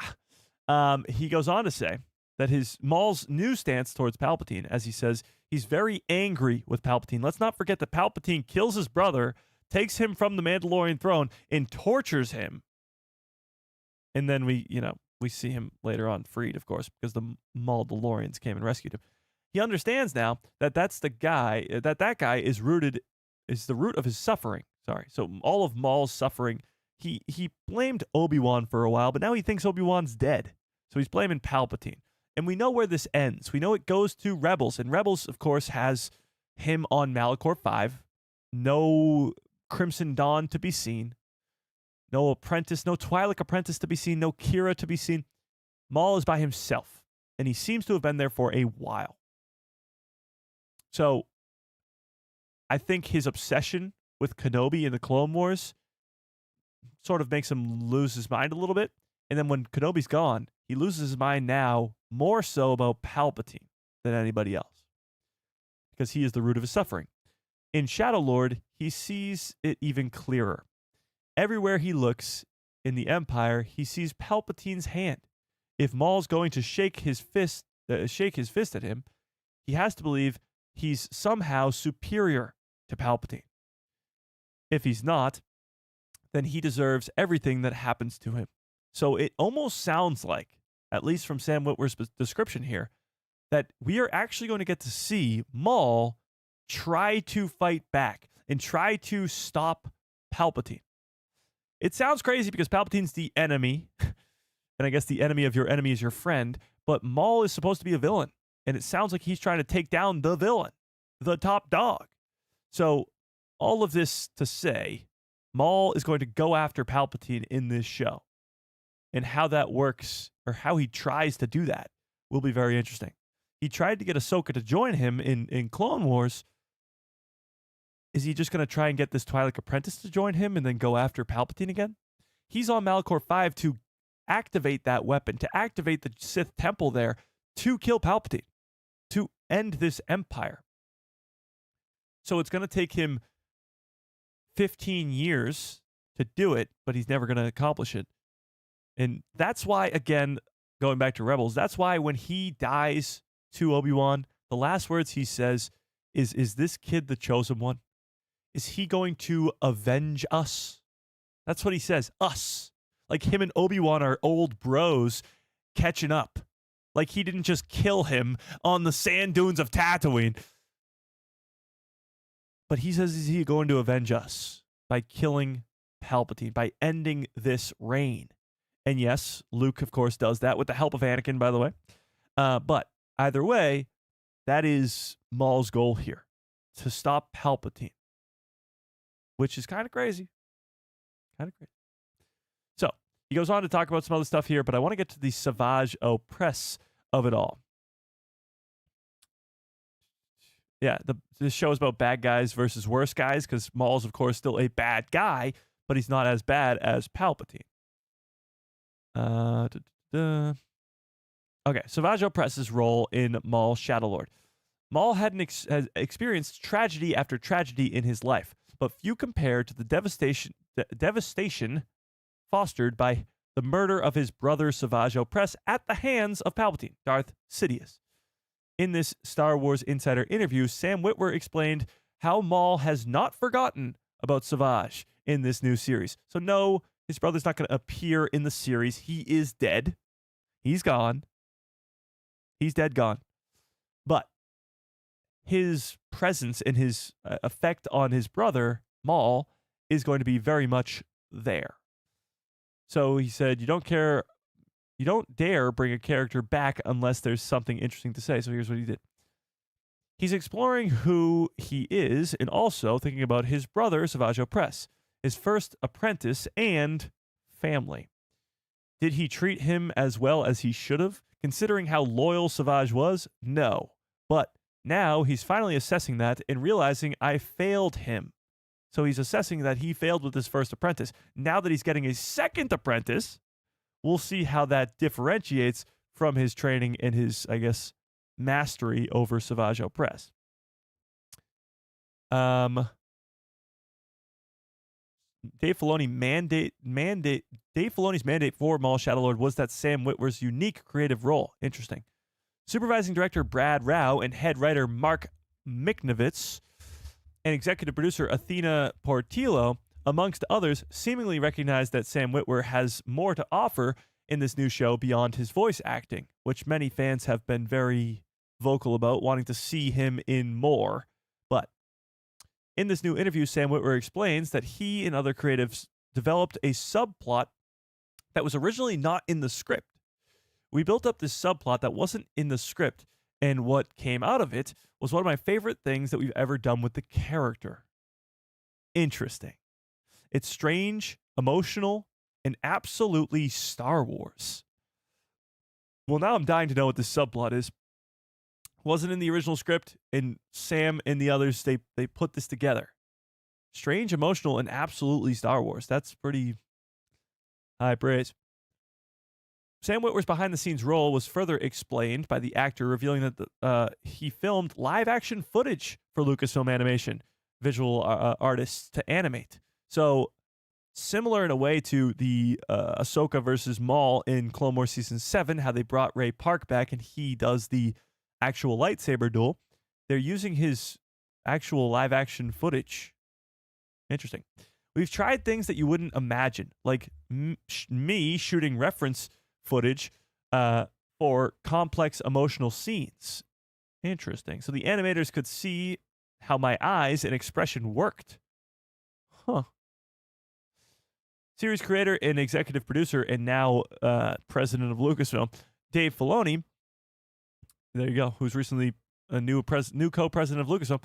[SPEAKER 1] He goes on to say that Maul's new stance towards Palpatine, as he says, he's very angry with Palpatine. Let's not forget that Palpatine kills his brother, takes him from the Mandalorian throne, and tortures him. And then we see him later on freed, of course, because the Mandalorians came and rescued him. He understands now that that's the guy, that guy is the root of his suffering. Sorry. So all of Maul's suffering, he blamed Obi-Wan for a while, but now he thinks Obi-Wan's dead. So he's blaming Palpatine. And we know where this ends. We know it goes to Rebels. And Rebels, of course, has him on Malachor 5. No Crimson Dawn to be seen. No apprentice, no Twi'lek apprentice to be seen. No Kira to be seen. Maul is by himself. And he seems to have been there for a while. So I think his obsession with Kenobi in the Clone Wars sort of makes him lose his mind a little bit. And then when Kenobi's gone, he loses his mind now more so about Palpatine than anybody else. Because he is the root of his suffering. In Shadow Lord, he sees it even clearer. Everywhere he looks in the Empire, he sees Palpatine's hand. If Maul's going to shake his fist at him, he has to believe he's somehow superior to Palpatine. If he's not, then he deserves everything that happens to him. So it almost sounds like, at least from Sam Witwer's description here, that we are actually going to get to see Maul try to fight back and try to stop Palpatine. It sounds crazy because Palpatine's the enemy, and I guess the enemy of your enemy is your friend, but Maul is supposed to be a villain, and it sounds like he's trying to take down the villain, the top dog. So all of this to say, Maul is going to go after Palpatine in this show. And how that works, or how he tries to do that, will be very interesting. He tried to get Ahsoka to join him in Clone Wars. Is he just going to try and get this Twi'lek apprentice to join him and then go after Palpatine again? He's on Malachor 5 to activate that weapon, to activate the Sith temple there, to kill Palpatine, to end this empire. So it's going to take him 15 years to do it, but he's never going to accomplish it. And that's why, again, going back to Rebels, that's why when he dies to Obi-Wan, the last words he says is this kid the chosen one? Is he going to avenge us? That's what he says, us. Like him and Obi-Wan are old bros catching up. Like he didn't just kill him on the sand dunes of Tatooine. But he says, is he going to avenge us by killing Palpatine, by ending this reign? And yes, Luke, of course, does that with the help of Anakin, by the way. But either way, that is Maul's goal here, to stop Palpatine, which is kind of crazy. So he goes on to talk about some other stuff here, but I want to get to the Savage Opress of it all. Yeah, this show is about bad guys versus worse guys, because Maul's, of course, still a bad guy, but he's not as bad as Palpatine. Okay, Savage Opress's role in Maul Shadow Lord. Maul has experienced tragedy after tragedy in his life, but few compare to the devastation fostered by the murder of his brother Savage Opress at the hands of Palpatine, Darth Sidious. In this Star Wars Insider interview, Sam Witwer explained how Maul has not forgotten about Savage in this new series. So no, his brother's not going to appear in the series. He is dead. He's gone. He's dead gone. But his presence and his effect on his brother, Maul, is going to be very much there. So he said, you don't dare bring a character back unless there's something interesting to say. So here's what he did. He's exploring who he is and also thinking about his brother, Savage Opress, his first apprentice and family. Did he treat him as well as he should have? Considering how loyal Savage was? No. But now he's finally assessing that and realizing I failed him. So he's assessing that he failed with his first apprentice. Now that he's getting a second apprentice, we'll see how that differentiates from his training and his, I guess, mastery over Savage Opress. Dave Filoni's mandate for Maul Shadowlord was that Sam Witwer's unique creative role. Interesting. Supervising director Brad Rao and head writer Mark Miknovitz and executive producer Athena Portillo, amongst others, seemingly recognized that Sam Witwer has more to offer in this new show beyond his voice acting, which many fans have been very vocal about, wanting to see him in more. But in this new interview, Sam Witwer explains that he and other creatives developed a subplot that was originally not in the script. We built up this subplot that wasn't in the script, and what came out of it was one of my favorite things that we've ever done with the character. Interesting. It's strange, emotional, and absolutely Star Wars. Well, now I'm dying to know what this subplot is. Wasn't in the original script, and Sam and the others, they put this together. Strange, emotional, and absolutely Star Wars. That's pretty high praise. Sam Witwer's behind-the-scenes role was further explained by the actor revealing that he filmed live-action footage for Lucasfilm Animation visual artists to animate. So similar in a way to the Ahsoka versus Maul in Clone Wars Season 7, how they brought Ray Park back and he does the actual lightsaber duel. They're using his actual live-action footage. Interesting. We've tried things that you wouldn't imagine, like me shooting reference footage for complex emotional scenes. Interesting. So the animators could see how my eyes and expression worked. Huh. Series creator and executive producer and now president of Lucasfilm, Dave Filoni, there you go, who's recently a new co-president of Lucasfilm,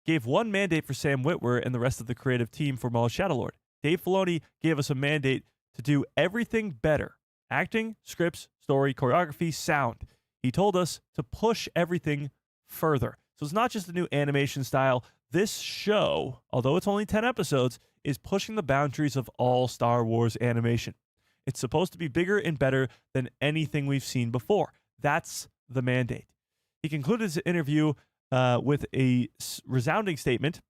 [SPEAKER 1] gave one mandate for Sam Witwer and the rest of the creative team for Maul Shadowlord. Dave Filoni gave us a mandate to do everything better. Acting, scripts, story, choreography, sound. He told us to push everything further. So it's not just a new animation style. This show, although it's only 10 episodes, is pushing the boundaries of all Star Wars animation. It's supposed to be bigger and better than anything we've seen before. That's the mandate. He concluded his interview with a resounding statement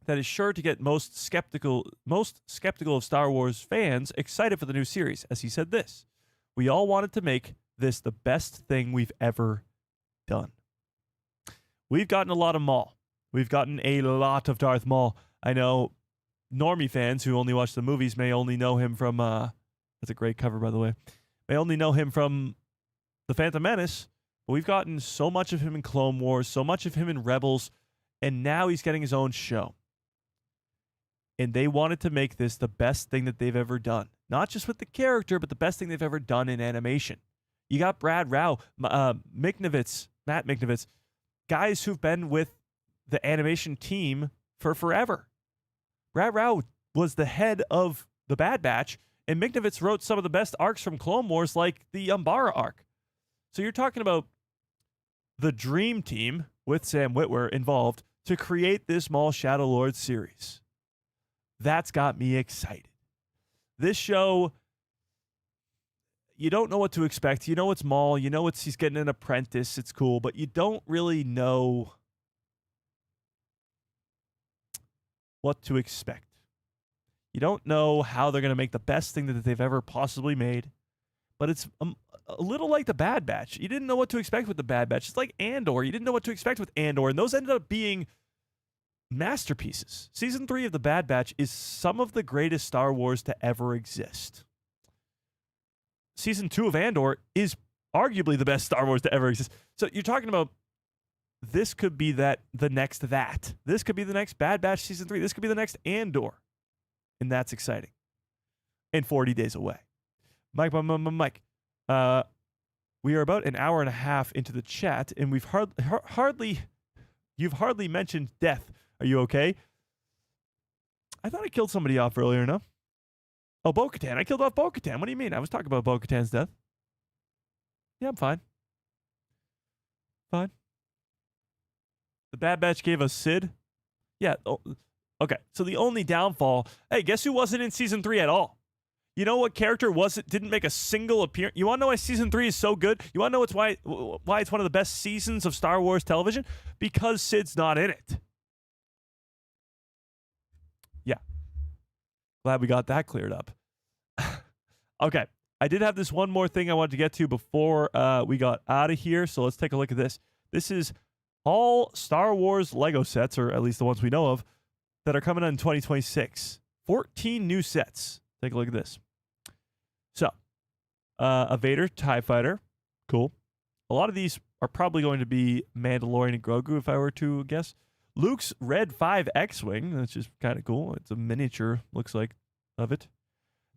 [SPEAKER 1] that is sure to get most skeptical of Star Wars fans excited for the new series, as he said this: "We all wanted to make this the best thing we've ever done." We've gotten a lot of Maul. We've gotten a lot of Darth Maul. I know normie fans who only watch the movies may only know him from, that's a great cover, by the way, may only know him from The Phantom Menace, but we've gotten so much of him in Clone Wars, so much of him in Rebels, and now he's getting his own show. And they wanted to make this the best thing that they've ever done. Not just with the character, but the best thing they've ever done in animation. You got Brad Rao, Matt Miknovitz, guys who've been with the animation team for forever. Brad Rao was the head of the Bad Batch, and Miknovitz wrote some of the best arcs from Clone Wars, like the Umbara arc. So you're talking about the dream team with Sam Witwer involved to create this Maul Shadowlord series. That's got me excited. This show, you don't know what to expect. You know it's Maul. You know he's getting an apprentice. It's cool, but you don't really know what to expect. You don't know how they're going to make the best thing that they've ever possibly made. But it's a little like the Bad Batch. You didn't know what to expect with the Bad Batch. It's like Andor. You didn't know what to expect with Andor. And those ended up being masterpieces. Season 3 of the Bad Batch is some of the greatest Star Wars to ever exist. Season 2 of Andor is arguably the best Star Wars to ever exist. So you're talking about this could be the next that. This could be the next Bad Batch Season 3. This could be the next Andor. And that's exciting. And 40 days away. Mike, we are about an hour and a half into the chat, and we've you've hardly mentioned death. Are you okay? I thought I killed somebody off earlier, no? Oh, Bo-Katan. I killed off Bo-Katan. What do you mean? I was talking about Bo-Katan's death. Yeah, I'm fine. Fine. The Bad Batch gave us Sid. Yeah. Oh, okay. So the only downfall, hey, guess who wasn't in Season 3 at all? You know what character didn't make a single appearance? You want to know why Season 3 is so good? You want to know why it's one of the best seasons of Star Wars television? Because Sid's not in it. Yeah. Glad we got that cleared up. Okay. I did have this one more thing I wanted to get to before we got out of here, so let's take a look at this. This is all Star Wars Lego sets, or at least the ones we know of, that are coming out in 2026. 14 new sets. Take a look at this. So, a Vader TIE Fighter. Cool. A lot of these are probably going to be Mandalorian and Grogu, if I were to guess. Luke's Red 5 X-Wing, which is kind of cool. It's a miniature, looks like, of it.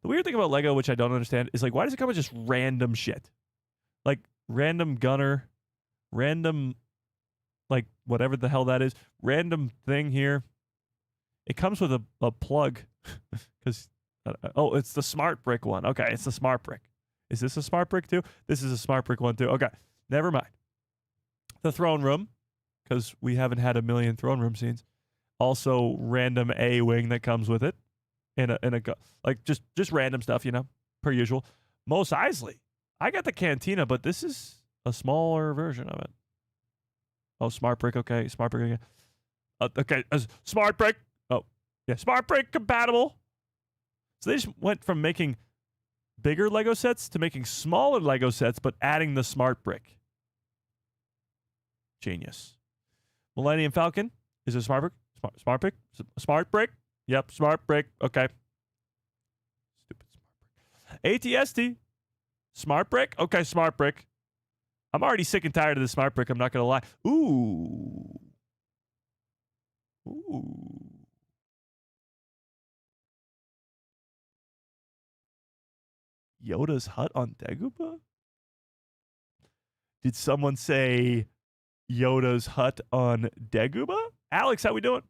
[SPEAKER 1] The weird thing about Lego, which I don't understand, is like, why does it come with just random shit? Like, random gunner, random, like, whatever the hell that is, random thing here. It comes with a plug, because... oh, it's the smart brick one. Okay, it's the smart brick. Is this a smart brick too? This is a smart brick one too. Okay, never mind. The throne room, because we haven't had a million throne room scenes. Also, random A-wing that comes with it, and like just random stuff, you know, per usual. Mos Eisley. I got the cantina, but this is a smaller version of it. Oh, smart brick. Okay, smart brick again. Okay, smart brick. Oh, yeah, smart brick compatible. So they just went from making bigger Lego sets to making smaller Lego sets, but adding the smart brick. Genius. Millennium Falcon is a smart brick. Smart brick. Smart brick. Yep, smart brick. Okay. Stupid smart brick. ATST. Smart brick. Okay, smart brick. I'm already sick and tired of this smart brick. I'm not gonna lie. Ooh. Yoda's hut on Dagobah? Did someone say Yoda's hut on Dagobah? Alex, how we doing?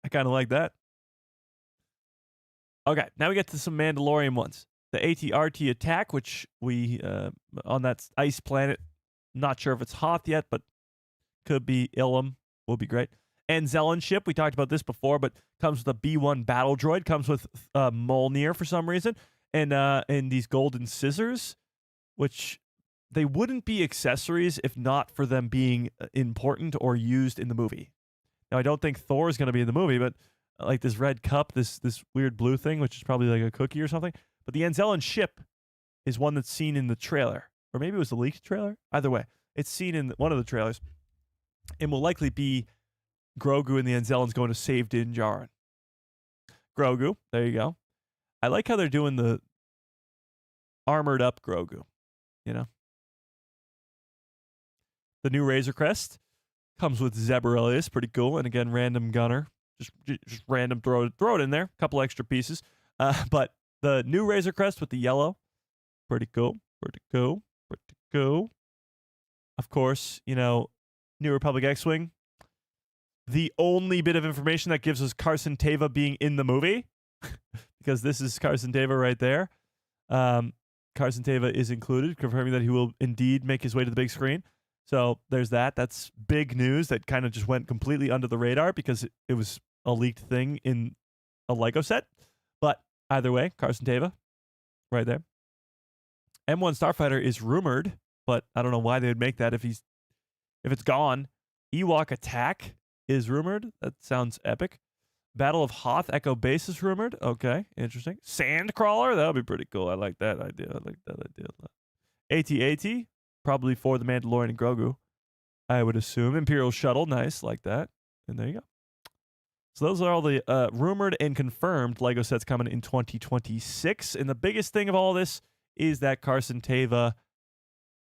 [SPEAKER 1] I kind of like that. Okay, now we get to some Mandalorian ones. The AT-RT attack, which we, on that ice planet, not sure if it's Hoth yet, but could be Ilum. Will be great. And Zellan ship, we talked about this before, but comes with a B-1 battle droid, comes with Mjolnir for some reason, and these golden scissors, which they wouldn't be accessories if not for them being important or used in the movie. Now, I don't think Thor is going to be in the movie, but like this red cup, this weird blue thing, which is probably like a cookie or something. But the Anzellan ship is one that's seen in the trailer, or maybe it was the leaked trailer. Either way, it's seen in one of the trailers, and will likely be Grogu and the Anzellans going to save Din Djarin. Grogu, there you go. I like how they're doing the armored up Grogu, you know. The new Razor Crest comes with Zebrilius, pretty cool, and again, random gunner, just random throw it in there, a couple extra pieces. But the new Razor Crest with the yellow, pretty cool. Of course, you know, New Republic X-Wing. The only bit of information that gives us Carson Teva being in the movie, because this is Carson Teva right there. Carson Teva is included, confirming that he will indeed make his way to the big screen. So there's that. That's big news that kind of just went completely under the radar because it was a leaked thing in a Lego set. But either way, Carson Teva, right there. M1 Starfighter is rumored, but I don't know why they would make that if it's gone. Ewok Attack. is rumored. That sounds epic. Battle of Hoth Echo Base is rumored. Okay, interesting. Sandcrawler, that would be pretty cool. I like that idea. I like that idea a lot. AT-AT, probably for the Mandalorian and Grogu, I would assume. Imperial Shuttle, nice, like that. And there you go. So those are all the rumored and confirmed LEGO sets coming in 2026. And the biggest thing of all this is that Carson Teva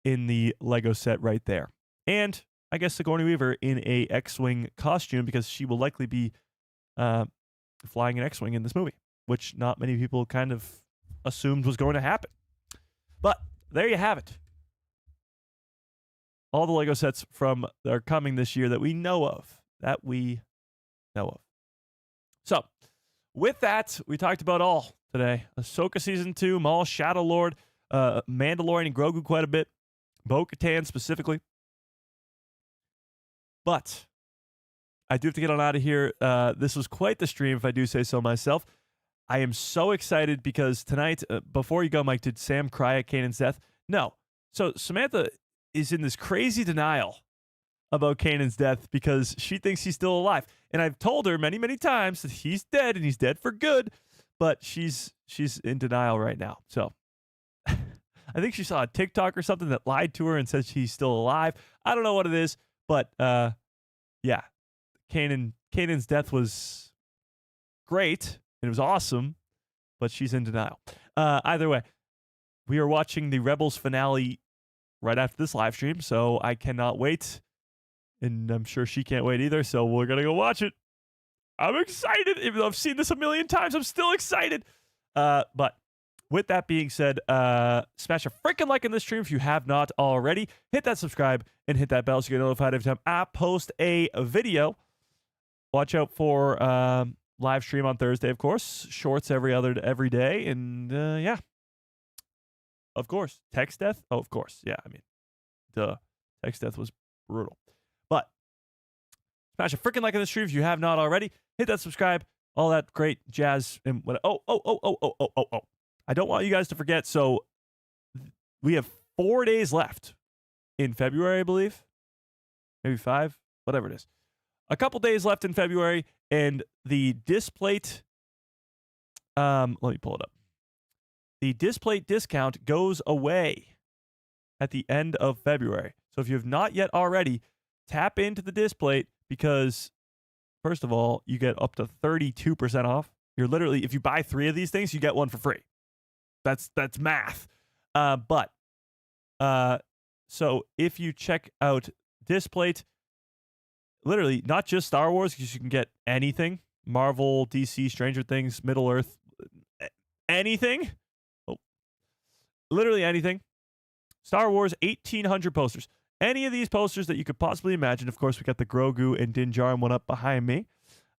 [SPEAKER 1] in the LEGO set right there. And I guess Sigourney Weaver in a X-Wing costume, because she will likely be flying an X-Wing in this movie, which not many people kind of assumed was going to happen. But there you have it. All the LEGO sets that are coming this year that we know of. So, with that, we talked about all today. Ahsoka Season 2, Maul, Shadow Lord, Mandalorian and Grogu quite a bit, Bo-Katan specifically. But I do have to get on out of here. This was quite the stream, if I do say so myself. I am so excited because tonight, before you go, Mike, did Sam cry at Kanan's death? No. So Samantha is in this crazy denial about Kanan's death because she thinks he's still alive. And I've told her many, many times that he's dead and he's dead for good, but she's in denial right now. So I think she saw a TikTok or something that lied to her and said he's still alive. I don't know what it is, but yeah. Kanan's death was great. It was awesome, but she's in denial. Either way, we are watching the Rebels finale right after this live stream, so I cannot wait. And I'm sure she can't wait either, so we're going to go watch it. I'm excited. Even though I've seen this a million times, I'm still excited. But with that being said, smash a freaking like in this stream if you have not already. Hit that subscribe and hit that bell so you get notified every time I post a video. Watch out for live stream on Thursday, of course. Shorts every day. And yeah. Of course. Text death? Oh, of course. Yeah, I mean, duh. Text death was brutal. But smash a freaking like in the stream if you have not already. Hit that subscribe. All that great jazz. And what? Oh. I don't want you guys to forget. So we have 4 days left in February, I believe. Maybe 5. Whatever it is. A couple days left in February. And the Displate. Let me pull it up. The Displate discount goes away at the end of February. So if you have not yet already, tap into the Displate because, first of all, you get up to 32% off. You're literally, if you buy 3 of these things, you get one for free. That's math. So if you check out Displate, literally not just Star Wars, because you can get anything, Marvel, DC, Stranger Things, Middle Earth, anything. Literally anything. Star Wars, 1,800 posters. Any of these posters that you could possibly imagine. Of course, we got the Grogu and Din Djarin one up behind me.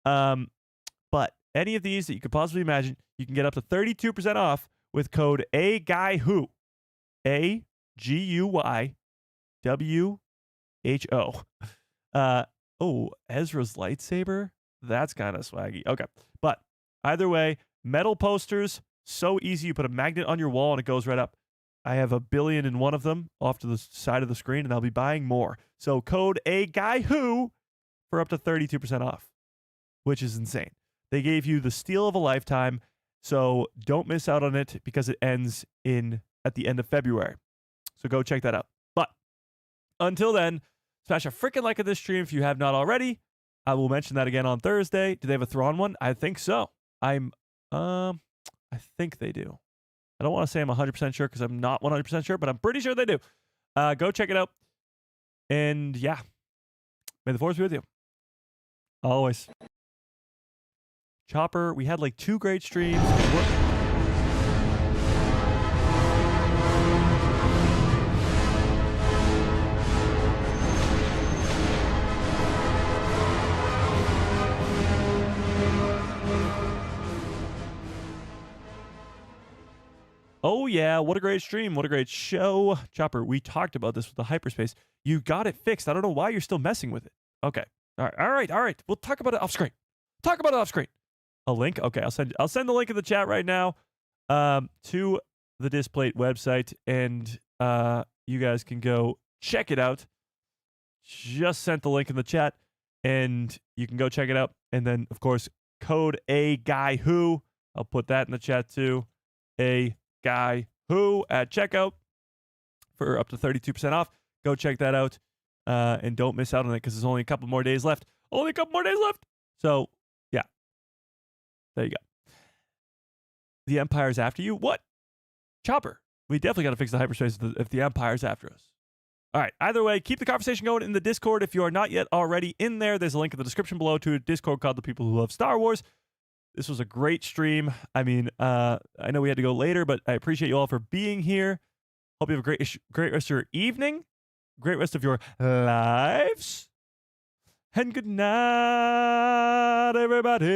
[SPEAKER 1] But any of these that you could possibly imagine, you can get up to 32% off with code AGUYWHO. AGUYWHO. Oh, Ezra's lightsaber? That's kind of swaggy. Okay. But either way, metal posters, so easy. You put a magnet on your wall and it goes right up. I have 1,000,000,001 of them off to the side of the screen, and I'll be buying more. So code AGUYWHO for up to 32% off, which is insane. They gave you the steal of a lifetime, so don't miss out on it because it ends at the end of February. So go check that out. But until then, smash a freaking like at this stream if you have not already. I will mention that again on Thursday. Do they have a Thrawn one? I think so. I think they do. I don't want to say I'm 100% sure because I'm not 100% sure, but I'm pretty sure they do. Go check it out. And yeah, may the force be with you. Always. Chopper, we had like 2 great streams. Oh, yeah. What a great stream. What a great show. Chopper, we talked about this with the hyperspace. You got it fixed. I don't know why you're still messing with it. Okay. All right. We'll talk about it off screen. A link? Okay, I'll send the link in the chat right now to the Displate website, and you guys can go check it out. Just sent the link in the chat. and you can go check it out. And then, of course, code AGUYWHO. I'll put that in the chat too. AGUYWHO at checkout for up to 32% off. Go check that out. And don't miss out on it because there's only a couple more days left. Only a couple more days left. So, yeah. There you go. The Empire's after you? What? Chopper. We definitely got to fix the hyperspace if the Empire's after us. All right. Either way, keep the conversation going in the Discord. If you are not yet already in there, there's a link in the description below to a Discord called The People Who Love Star Wars. This was a great stream. I mean, I know we had to go later, but I appreciate you all for being here. Hope you have a great rest of your evening. Great rest of your lives. And good night, everybody.